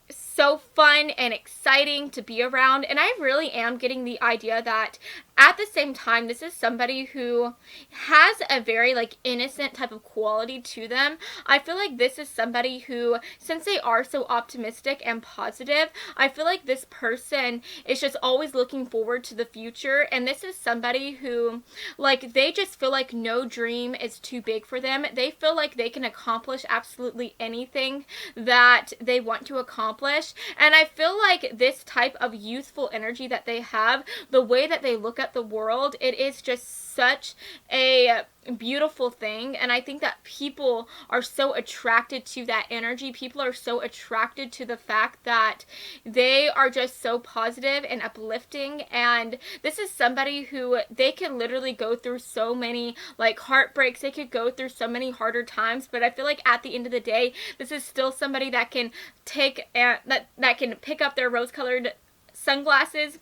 [SPEAKER 1] so fun and exciting to be around. And I really am getting the idea that at the same time, this is somebody who has a very like innocent type of quality to them. I feel like this is somebody who, since they are so optimistic and positive, I feel like this person is just always looking forward to the future. And this is somebody who, like, they just feel like no dream is too big for them. They feel like they can accomplish absolutely anything that they want to accomplish. And I feel like this type of youthful energy that they have, the way that they look at the world, it is just such a beautiful thing. And I think that people are so attracted to that energy. People are so attracted to the fact that they are just so positive and uplifting. And this is somebody who, they can literally go through so many like heartbreaks, they could go through so many harder times, but I feel like at the end of the day, this is still somebody that can take that can pick up their rose-colored sunglasses,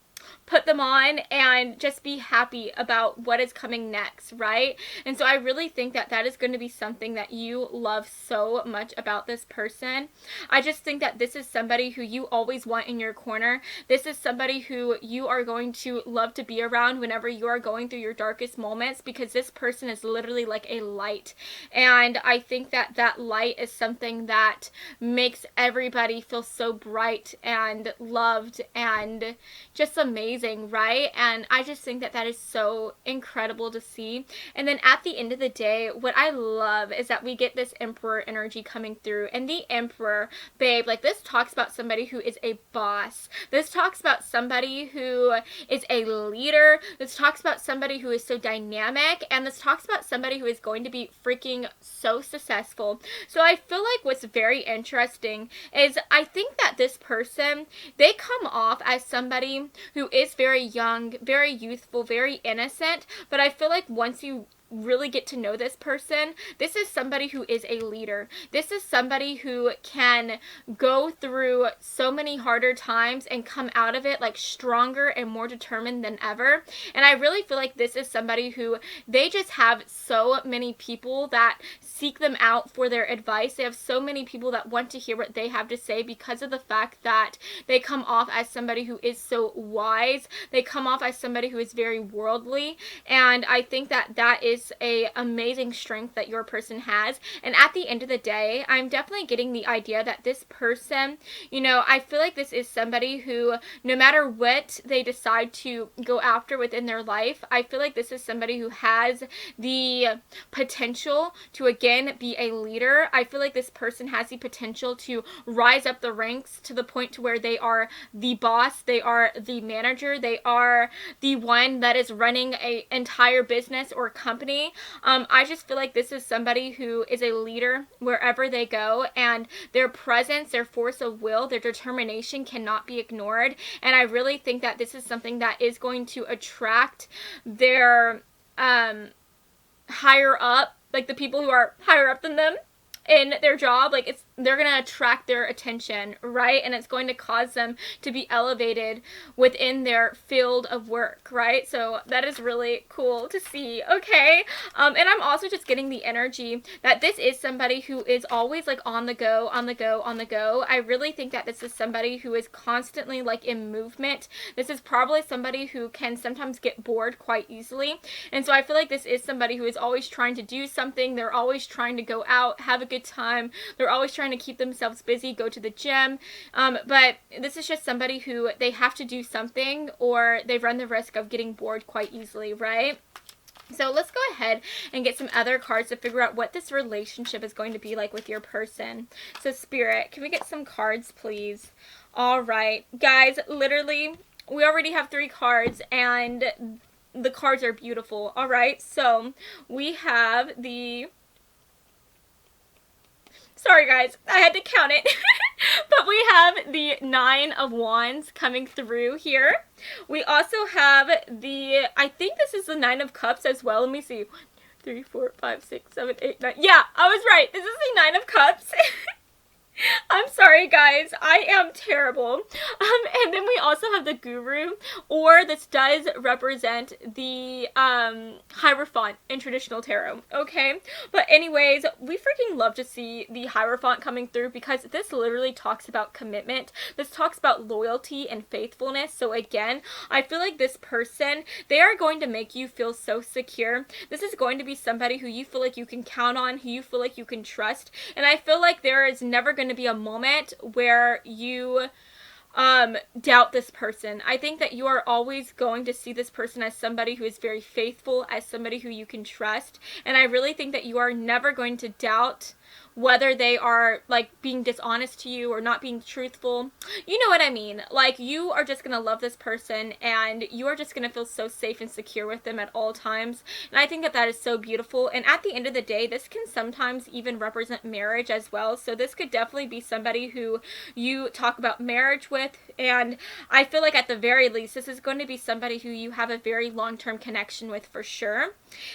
[SPEAKER 1] put them on, and just be happy about what is coming next, right? And so I really think that that is going to be something that you love so much about this person. I just think that this is somebody who you always want in your corner. This is somebody who you are going to love to be around whenever you are going through your darkest moments, because this person is literally like a light. And I think that that light is something that makes everybody feel so bright and loved and just amazing, right? And I just think that that is so incredible to see. And then at the end of the day, what I love is that we get this Emperor energy coming through. And the Emperor, babe, like, this talks about somebody who is a boss. This talks about somebody who is a leader. This talks about somebody who is so dynamic. And this talks about somebody who is going to be freaking so successful. So I feel like what's very interesting is I think that this person, they come off as somebody who is very young, very youthful, very innocent, but I feel like once you really get to know this person, this is somebody who is a leader. This is somebody who can go through so many harder times and come out of it like stronger and more determined than ever. And I really feel like this is somebody who, they just have so many people that seek them out for their advice. They have so many people that want to hear what they have to say because of the fact that they come off as somebody who is so wise. They come off as somebody who is very worldly. And I think that that is a amazing strength that your person has. And at the end of the day, I'm definitely getting the idea that this person, you know, I feel like this is somebody who, no matter what they decide to go after within their life, I feel like this is somebody who has the potential to again be a leader. I feel like this person has the potential to rise up the ranks to the point to where they are the boss, they are the manager, they are the one that is running an entire business or company. I just feel like this is somebody who is a leader wherever they go, and their presence, their force of will, their determination cannot be ignored. And I really think that this is something that is going to attract their higher up, like the people who are higher up than them in their job. Like, they're going to attract their attention, right? And it's going to cause them to be elevated within their field of work, right? So that is really cool to see, okay? And I'm also just getting the energy that this is somebody who is always like on the go, on the go, on the go. I really think that this is somebody who is constantly like in movement. This is probably somebody who can sometimes get bored quite easily. And so I feel like this is somebody who is always trying to do something. They're always trying to go out, have a good time. They're always trying trying to keep themselves busy, go to the gym, but this is just somebody who they have to do something or they run the risk of getting bored quite easily, right? So let's go ahead and get some other cards to figure out what this relationship is going to be like with your person. So Spirit, can we get some cards, please? All right, guys, literally, we already have 3 cards, and the cards are beautiful. All right, so we have the... Sorry, guys, I had to count it. But we have the 9 of Wands coming through here. We also have the, I think this is the 9 of Cups as well. Let me see. 1, 2, 3, 4, 5, 6, 7, 8, 9. Yeah, I was right. This is the 9 of Cups. I'm sorry, guys. I am terrible. And then we also have the Guru, or this does represent the Hierophant in traditional tarot, okay? But anyways, we freaking love to see the Hierophant coming through because this literally talks about commitment. This talks about loyalty and faithfulness. So again, I feel like this person, they are going to make you feel so secure. This is going to be somebody who you feel like you can count on, who you feel like you can trust. And I feel like there is never going to be a moment where you doubt this person. I think that you are always going to see this person as somebody who is very faithful, as somebody who you can trust, and I really think that you are never going to doubt whether they are like being dishonest to you or not being truthful. You know what I mean? Like, you are just gonna love this person and you are just gonna feel so safe and secure with them at all times. And I think that that is so beautiful. And at the end of the day, this can sometimes even represent marriage as well. So this could definitely be somebody who you talk about marriage with. And I feel like at the very least, this is going to be somebody who you have a very long-term connection with for sure.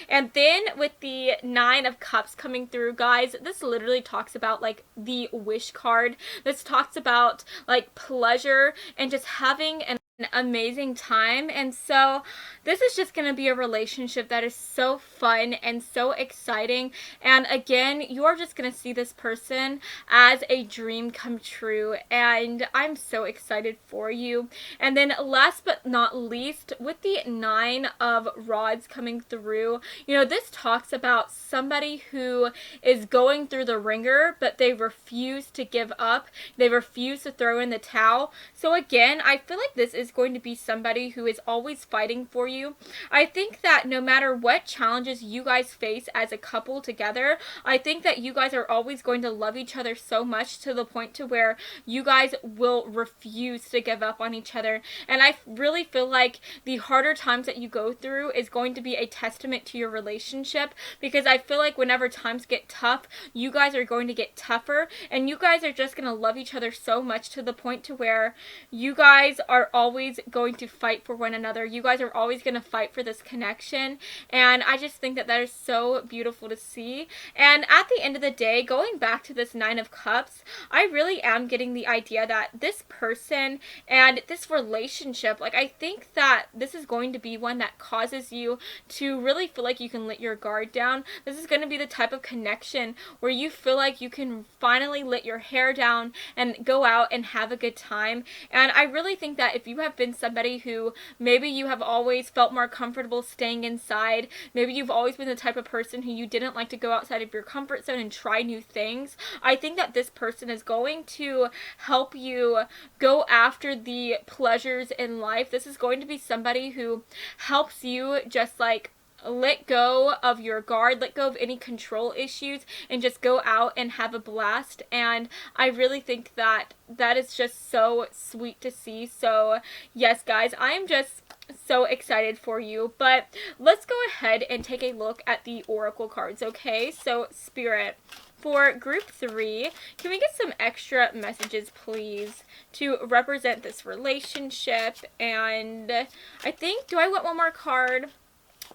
[SPEAKER 1] And then with the 9 of Cups coming through, guys, this literally talks about like the wish card. This talks about like pleasure and just having an amazing time. And so this is just going to be a relationship that is so fun and so exciting. And again, you are just going to see this person as a dream come true, and I'm so excited for you. And then last but not least, with the 9 of Rods coming through, you know, this talks about somebody who is going through the ringer, but they refuse to give up. They refuse to throw in the towel. So again, I feel like this is going to be somebody who is always fighting for you. I think that no matter what challenges you guys face as a couple together, I think that you guys are always going to love each other so much to the point to where you guys will refuse to give up on each other. And I really feel like the harder times that you go through is going to be a testament to your relationship, because I feel like whenever times get tough, you guys are going to get tougher, and you guys are just going to love each other so much to the point to where you guys are always going to fight for one another. You guys are always going to fight for this connection, and I just think that that is so beautiful to see. And at the end of the day, going back to this 9 of Cups, I really am getting the idea that this person and this relationship, like, I think that this is going to be one that causes you to really feel like you can let your guard down. This is going to be the type of connection where you feel like you can finally let your hair down and go out and have a good time. And I really think that if you have been somebody who maybe you have always felt more comfortable staying inside, maybe you've always been the type of person who you didn't like to go outside of your comfort zone and try new things, I think that this person is going to help you go after the pleasures in life. This is going to be somebody who helps you just like let go of your guard, let go of any control issues, and just go out and have a blast. And I really think that that is just so sweet to see. So yes, guys, I am just so excited for you. But let's go ahead and take a look at the oracle cards, okay? So Spirit, for group 3, can we get some extra messages, please, to represent this relationship? And I think, do I want one more card?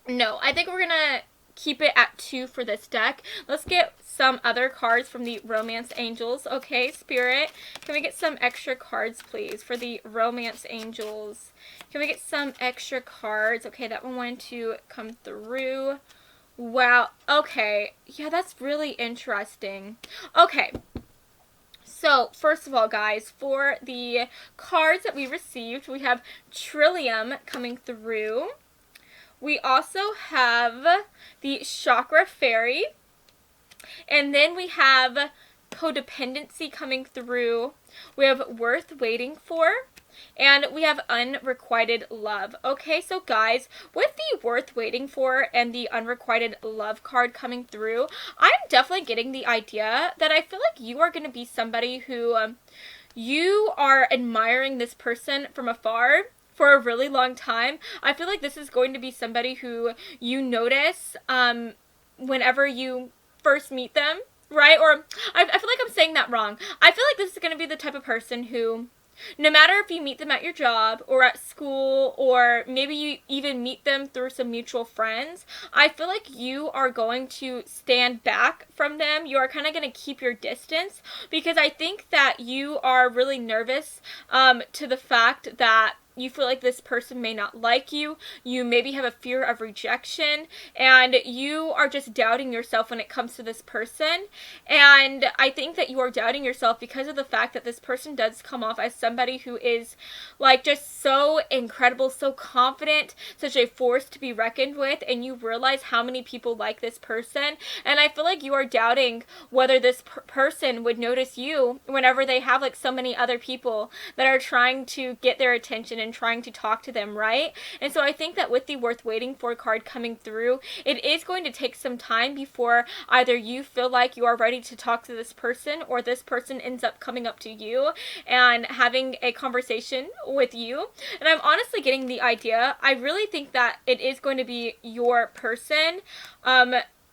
[SPEAKER 1] No, I think we're gonna keep it at 2 for this deck. Let's get some other cards from the Romance Angels. Okay, Spirit, can we get some extra cards, please, for the Romance Angels? Can we get some extra cards? Okay, that one wanted to come through. Wow, okay. Yeah, that's really interesting. Okay. So, first of all, guys, for the cards that we received, we have Trillium coming through. We also have the Chakra Fairy, and then we have codependency coming through. We have worth waiting for. And we have unrequited love. Okay, so guys, with the worth waiting for and the unrequited love card coming through, I'm definitely getting the idea that I feel like you are going to be somebody who you are admiring this person from afar for a really long time. I feel like this is going to be somebody who you notice whenever you first meet them, right? Or I feel like I'm saying that wrong. I feel like this is going to be the type of person who, no matter if you meet them at your job or at school, or maybe you even meet them through some mutual friends, I feel like you are going to stand back from them. You are kind of going to keep your distance, because I think that you are really nervous to the fact that you feel like this person may not like you. You maybe have a fear of rejection, and you are just doubting yourself when it comes to this person. And I think that you are doubting yourself because of the fact that this person does come off as somebody who is like just so incredible, so confident, such a force to be reckoned with, and you realize how many people like this person. And I feel like you are doubting whether this person would notice you whenever they have like so many other people that are trying to get their attention and trying to talk to them, right? And so I think that with the worth waiting for card coming through, it is going to take some time before either you feel like you are ready to talk to this person, or this person ends up coming up to you and having a conversation with you. And I'm honestly getting the idea, I really think that it is going to be your person,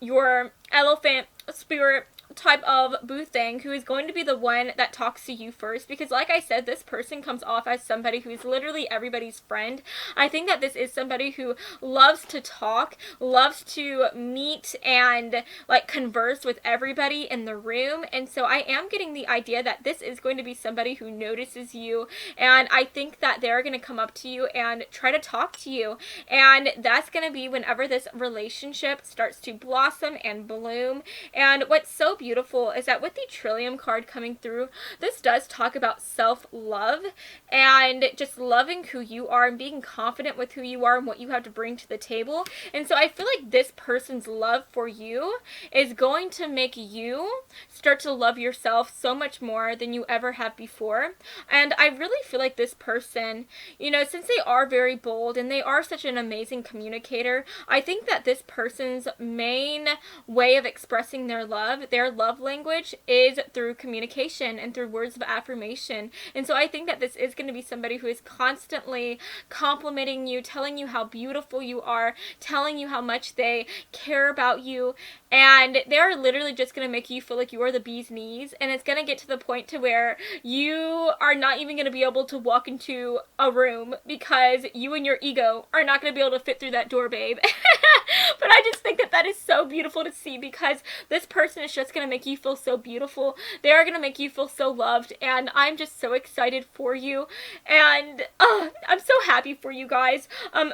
[SPEAKER 1] your elephant spirit type of boo thing, who is going to be the one that talks to you first, because like I said, this person comes off as somebody who's literally everybody's friend. I think that this is somebody who loves to talk, loves to meet and like converse with everybody in the room. And so I am getting the idea that this is going to be somebody who notices you, and I think that they're going to come up to you and try to talk to you. And that's going to be whenever this relationship starts to blossom and bloom. And what's so beautiful is that with the Trillium card coming through, this does talk about self-love and just loving who you are and being confident with who you are and what you have to bring to the table. And so I feel like this person's love for you is going to make you start to love yourself so much more than you ever have before. And I really feel like this person, you know, since they are very bold and they are such an amazing communicator, I think that this person's main way of expressing their love language is through communication and through words of affirmation. And so I think that this is going to be somebody who is constantly complimenting you, telling you how beautiful you are, telling you how much they care about you, and they're literally just going to make you feel like you are the bee's knees. And it's going to get to the point to where you are not even going to be able to walk into a room because you and your ego are not going to be able to fit through that door, babe. But I just think that that is so beautiful to see, because this person is just going to make you feel so beautiful. They are going to make you feel so loved, and I'm just so excited for you, and I'm so happy for you guys.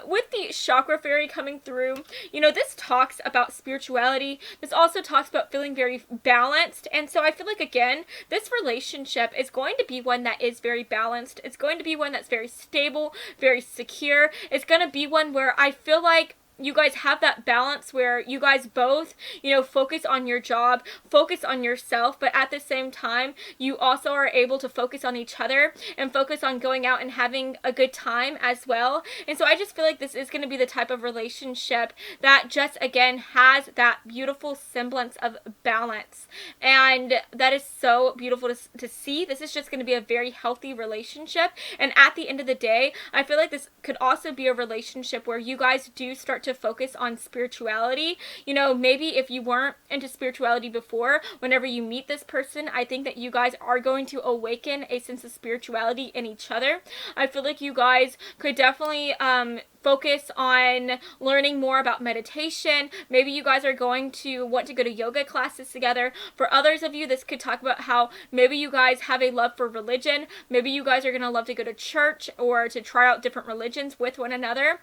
[SPEAKER 1] With the chakra fairy coming through, you know, this talks about spirituality. This also talks about feeling very balanced, and so I feel like, again, this relationship is going to be one that is very balanced. It's going to be one that's very stable, very secure. It's going to be one where I feel like you guys have that balance where you guys both, you know, focus on your job, focus on yourself, but at the same time, you also are able to focus on each other and focus on going out and having a good time as well. And so I just feel like this is going to be the type of relationship that just, again, has that beautiful semblance of balance. And that is so beautiful to see. This is just going to be a very healthy relationship. And at the end of the day, I feel like this could also be a relationship where you guys do start to focus on spirituality. You know, maybe if you weren't into spirituality before, whenever you meet this person, I think that you guys are going to awaken a sense of spirituality in each other. I feel like you guys could definitely focus on learning more about meditation. Maybe you guys are going to want to go to yoga classes together. For others of you, this could talk about how maybe you guys have a love for religion. Maybe you guys are going to love to go to church or to try out different religions with one another.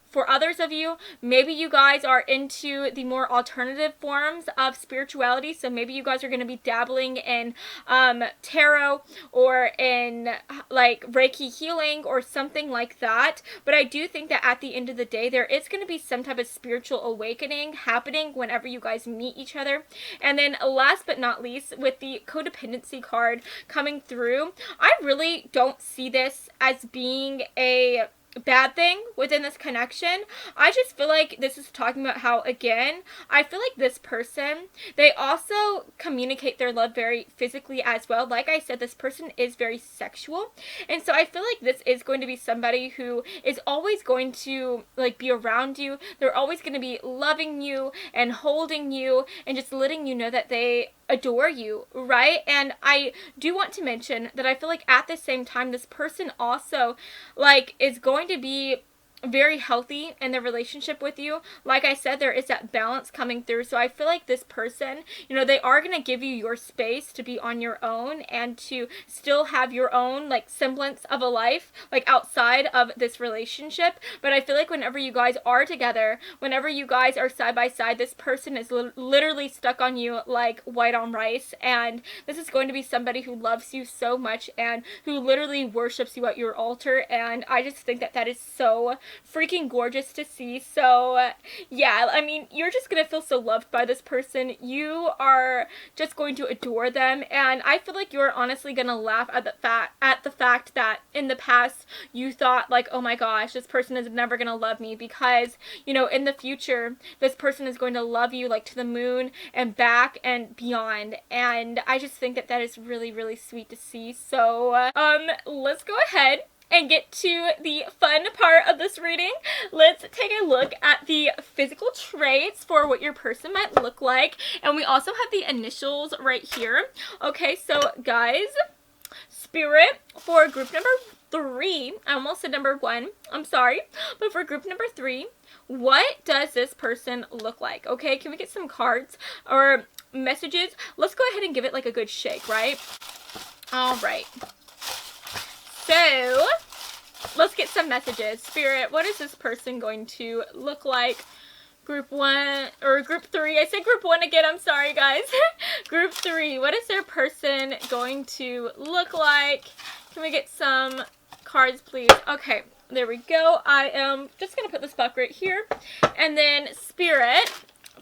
[SPEAKER 1] for others of you, maybe you guys are into the more alternative forms of spirituality. So maybe you guys are going to be dabbling in tarot or in like Reiki healing or something like that. But I do think that at the end of the day, there is going to be some type of spiritual awakening happening whenever you guys meet each other. And then last but not least, with the codependency card coming through, I really don't see this as being a bad thing within this connection. I just feel like this is talking about how, again, I feel like this person, they also communicate their love very physically as well. Like I said, this person is very sexual, and so I feel like this is going to be somebody who is always going to like be around you. They're always going to be loving you and holding you and just letting you know that they adore you, right? And I do want to mention that I feel like at the same time, this person also like is going to be very healthy in their relationship with you. Like I said, there is that balance coming through. So I feel like this person, you know, they are going to give you your space to be on your own and to still have your own like semblance of a life like outside of this relationship. But I feel like whenever you guys are together, whenever you guys are side by side, this person is literally stuck on you like white on rice. And this is going to be somebody who loves you so much and who literally worships you at your altar. And I just think that that is so freaking gorgeous to see. So yeah, I mean, you're just gonna feel so loved by this person. You are just going to adore them, and I feel like you're honestly gonna laugh at the fact that in the past you thought like, oh my gosh, this person is never gonna love me, because you know, in the future this person is going to love you like to the moon and back and beyond. And I just think that that is really, really sweet to see. So let's go ahead and get to the fun part of this reading. Let's take a look at the physical traits for what your person might look like. And we also have the initials right here. Okay, so guys, Spirit, for group number 3, I almost said number 1, I'm sorry, but for group number 3, what does this person look like? Okay, can we get some cards or messages? Let's go ahead and give it like a good shake, right? All right. So, let's get some messages. Spirit, what is this person going to look like? Group 1, or group 3. I said group 1 again. I'm sorry, guys. Group 3. What is their person going to look like? Can we get some cards, please? Okay, there we go. I am just going to put this book right here. And then, Spirit,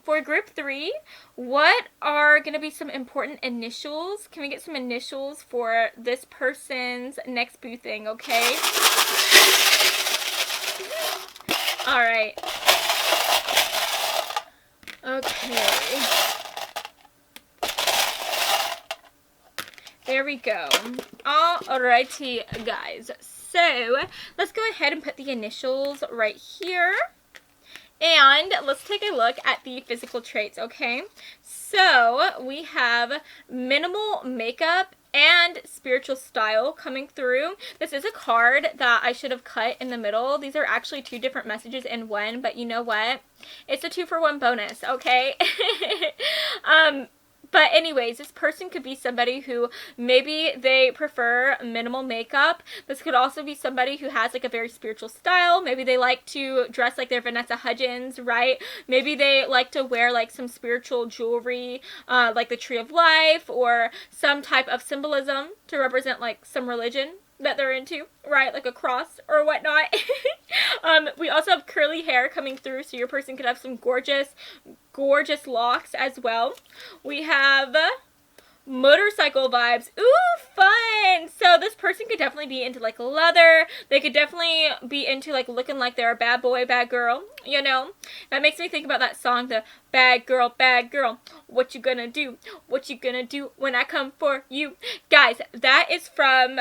[SPEAKER 1] for group 3, what are going to be some important initials? Can we get some initials for this person's next boo thing, okay? Alright. Okay. There we go. Alrighty, guys. So, let's go ahead and put the initials right here. And let's take a look at the physical traits, okay? So, we have minimal makeup and spiritual style coming through. This is a card that I should have cut in the middle. These are actually 2 different messages in one, but you know what? It's a 2-for-1 bonus, okay? But anyways, this person could be somebody who maybe they prefer minimal makeup. This could also be somebody who has like a very spiritual style. Maybe they like to dress like they're Vanessa Hudgens, right? Maybe they like to wear like some spiritual jewelry, like the Tree of Life, or some type of symbolism to represent like some religion that they're into, right? Like a cross or whatnot. We also have curly hair coming through, so your person could have some gorgeous locks as well. We have motorcycle vibes. Ooh, fun! So this person could definitely be into like leather. They could definitely be into like looking like they're a bad boy, bad girl, you know? That makes me think about that song, the bad girl, what you gonna do? What you gonna do when I come for you? Guys, that is from,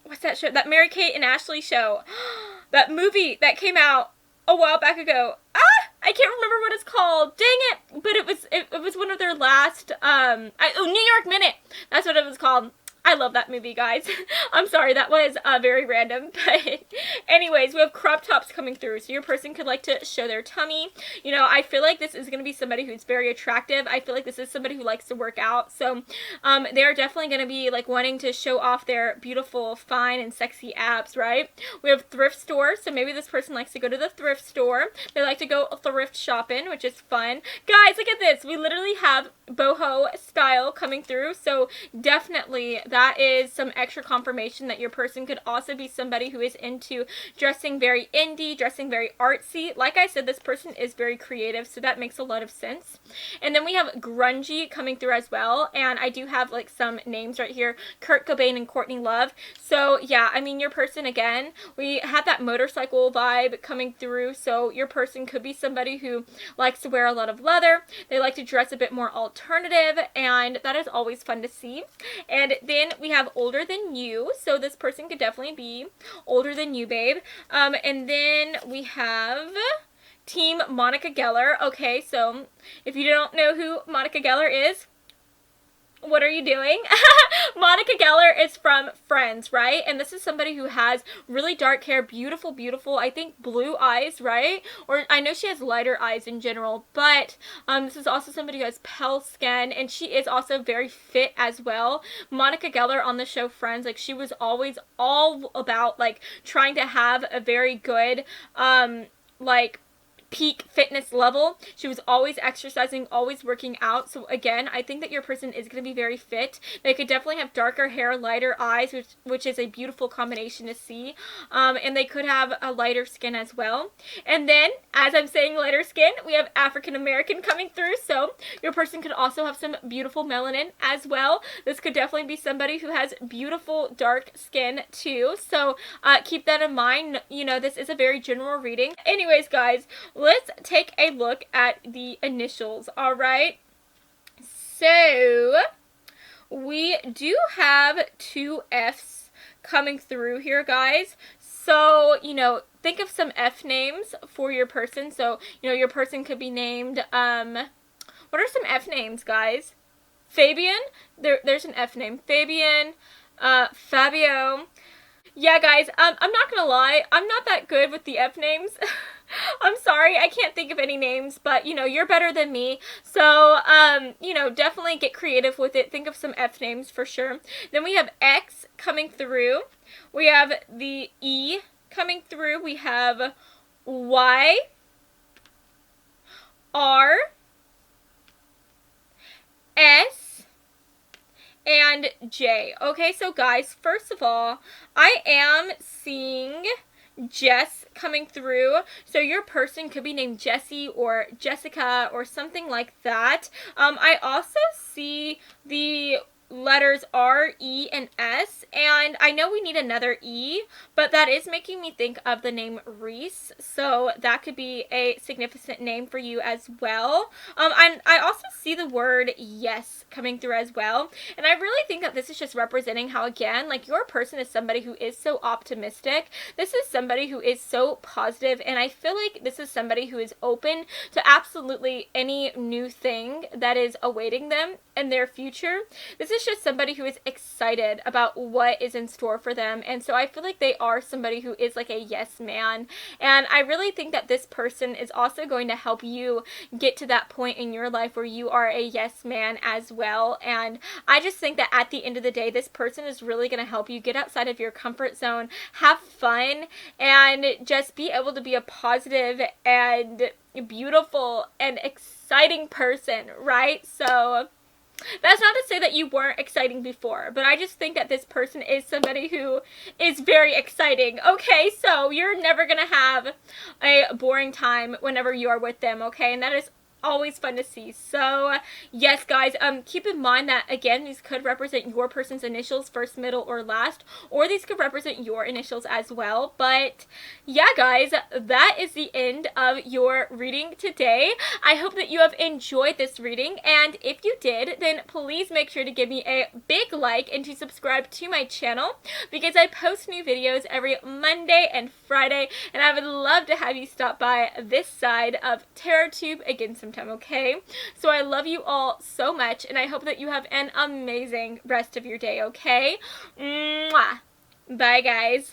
[SPEAKER 1] what's that show? That Mary-Kate and Ashley show. That movie that came out a while back ago. I can't remember what it's called. Dang it! But it was one of their last, New York Minute. That's what it was called. I love that movie, guys. I'm sorry, that was very random. But Anyways, we have crop tops coming through. So your person could like to show their tummy. You know, I feel like this is going to be somebody who's very attractive. I feel like this is somebody who likes to work out. So they're definitely going to be like wanting to show off their beautiful, fine, and sexy abs, right? We have thrift stores. So maybe this person likes to go to the thrift store. They like to go thrift shopping, which is fun. Guys, look at this. We literally have boho style coming through. So definitely that is some extra confirmation that your person could also be somebody who is into dressing very indie, dressing very artsy. Like I said, this person is very creative, so that makes a lot of sense. And then we have grungy coming through as well, and I do have like some names right here, Kurt Cobain and Courtney Love. So yeah, I mean, your person, again, we have that motorcycle vibe coming through. So your person could be somebody who likes to wear a lot of leather. They like to dress a bit more alternative, and that is always fun to see. And then we have older than you. So this person could definitely be older than you, babe. And then we have Team Monica Geller. Okay, so if you don't know who Monica Geller is, what are you doing? Monica Geller is from Friends, right? And this is somebody who has really dark hair, beautiful, beautiful, I think blue eyes, right? Or I know she has lighter eyes in general, but this is also somebody who has pale skin, and she is also very fit as well. Monica Geller on the show Friends, like, she was always all about like trying to have a very good like peak fitness level. She was always exercising, always working out. So again, I think that your person is going to be very fit. They could definitely have darker hair, lighter eyes, which is a beautiful combination to see. And they could have a lighter skin as well. And then, as I'm saying lighter skin, we have African American coming through. So your person could also have some beautiful melanin as well. This could definitely be somebody who has beautiful dark skin too. So keep that in mind. You know, this is a very general reading. Anyways, guys, let's take a look at the initials, all right? So, we do have 2 F's coming through here, guys. So, you know, think of some F names for your person. So, you know, your person could be named, what are some F names, guys? Fabian, there's an F name. Fabian, Fabio. Yeah, guys, I'm not gonna lie, I'm not that good with the F names. I'm sorry, I can't think of any names, but, you know, you're better than me. So, you know, definitely get creative with it. Think of some F names for sure. Then we have X coming through. We have the E coming through. We have Y, R, S, and J. Okay, so guys, first of all, I am seeing Jess coming through. So your person could be named Jessie or Jessica or something like that. I also see the letters R, E, and S, and I know we need another E, but that is making me think of the name Reese, so that could be a significant name for you as well. And I also see the word yes coming through as well, and I really think that this is just representing how, again, like, your person is somebody who is so optimistic. This is somebody who is so positive, and I feel like this is somebody who is open to absolutely any new thing that is awaiting them in their future. This is just somebody who is excited about what is in store for them, and so I feel like they are somebody who is like a yes man, and I really think that this person is also going to help you get to that point in your life where you are a yes man as well. And I just think that at the end of the day, this person is really going to help you get outside of your comfort zone, have fun, and just be able to be a positive and beautiful and exciting person, right? So that's not to say that you weren't exciting before, but I just think that this person is somebody who is very exciting. Okay, so you're never going to have a boring time whenever you are with them, okay? And that is always fun to see. So yes, guys, keep in mind that, again, these could represent your person's initials, first, middle, or last, or these could represent your initials as well. But yeah, guys, that is the end of your reading today. I hope that you have enjoyed this reading, and if you did, then please make sure to give me a big like and to subscribe to my channel, because I post new videos every Monday and Friday, and I would love to have you stop by this side of TerraTube again sometime, okay? So I love you all so much, and I hope that you have an amazing rest of your day, okay? Mwah! Bye, guys.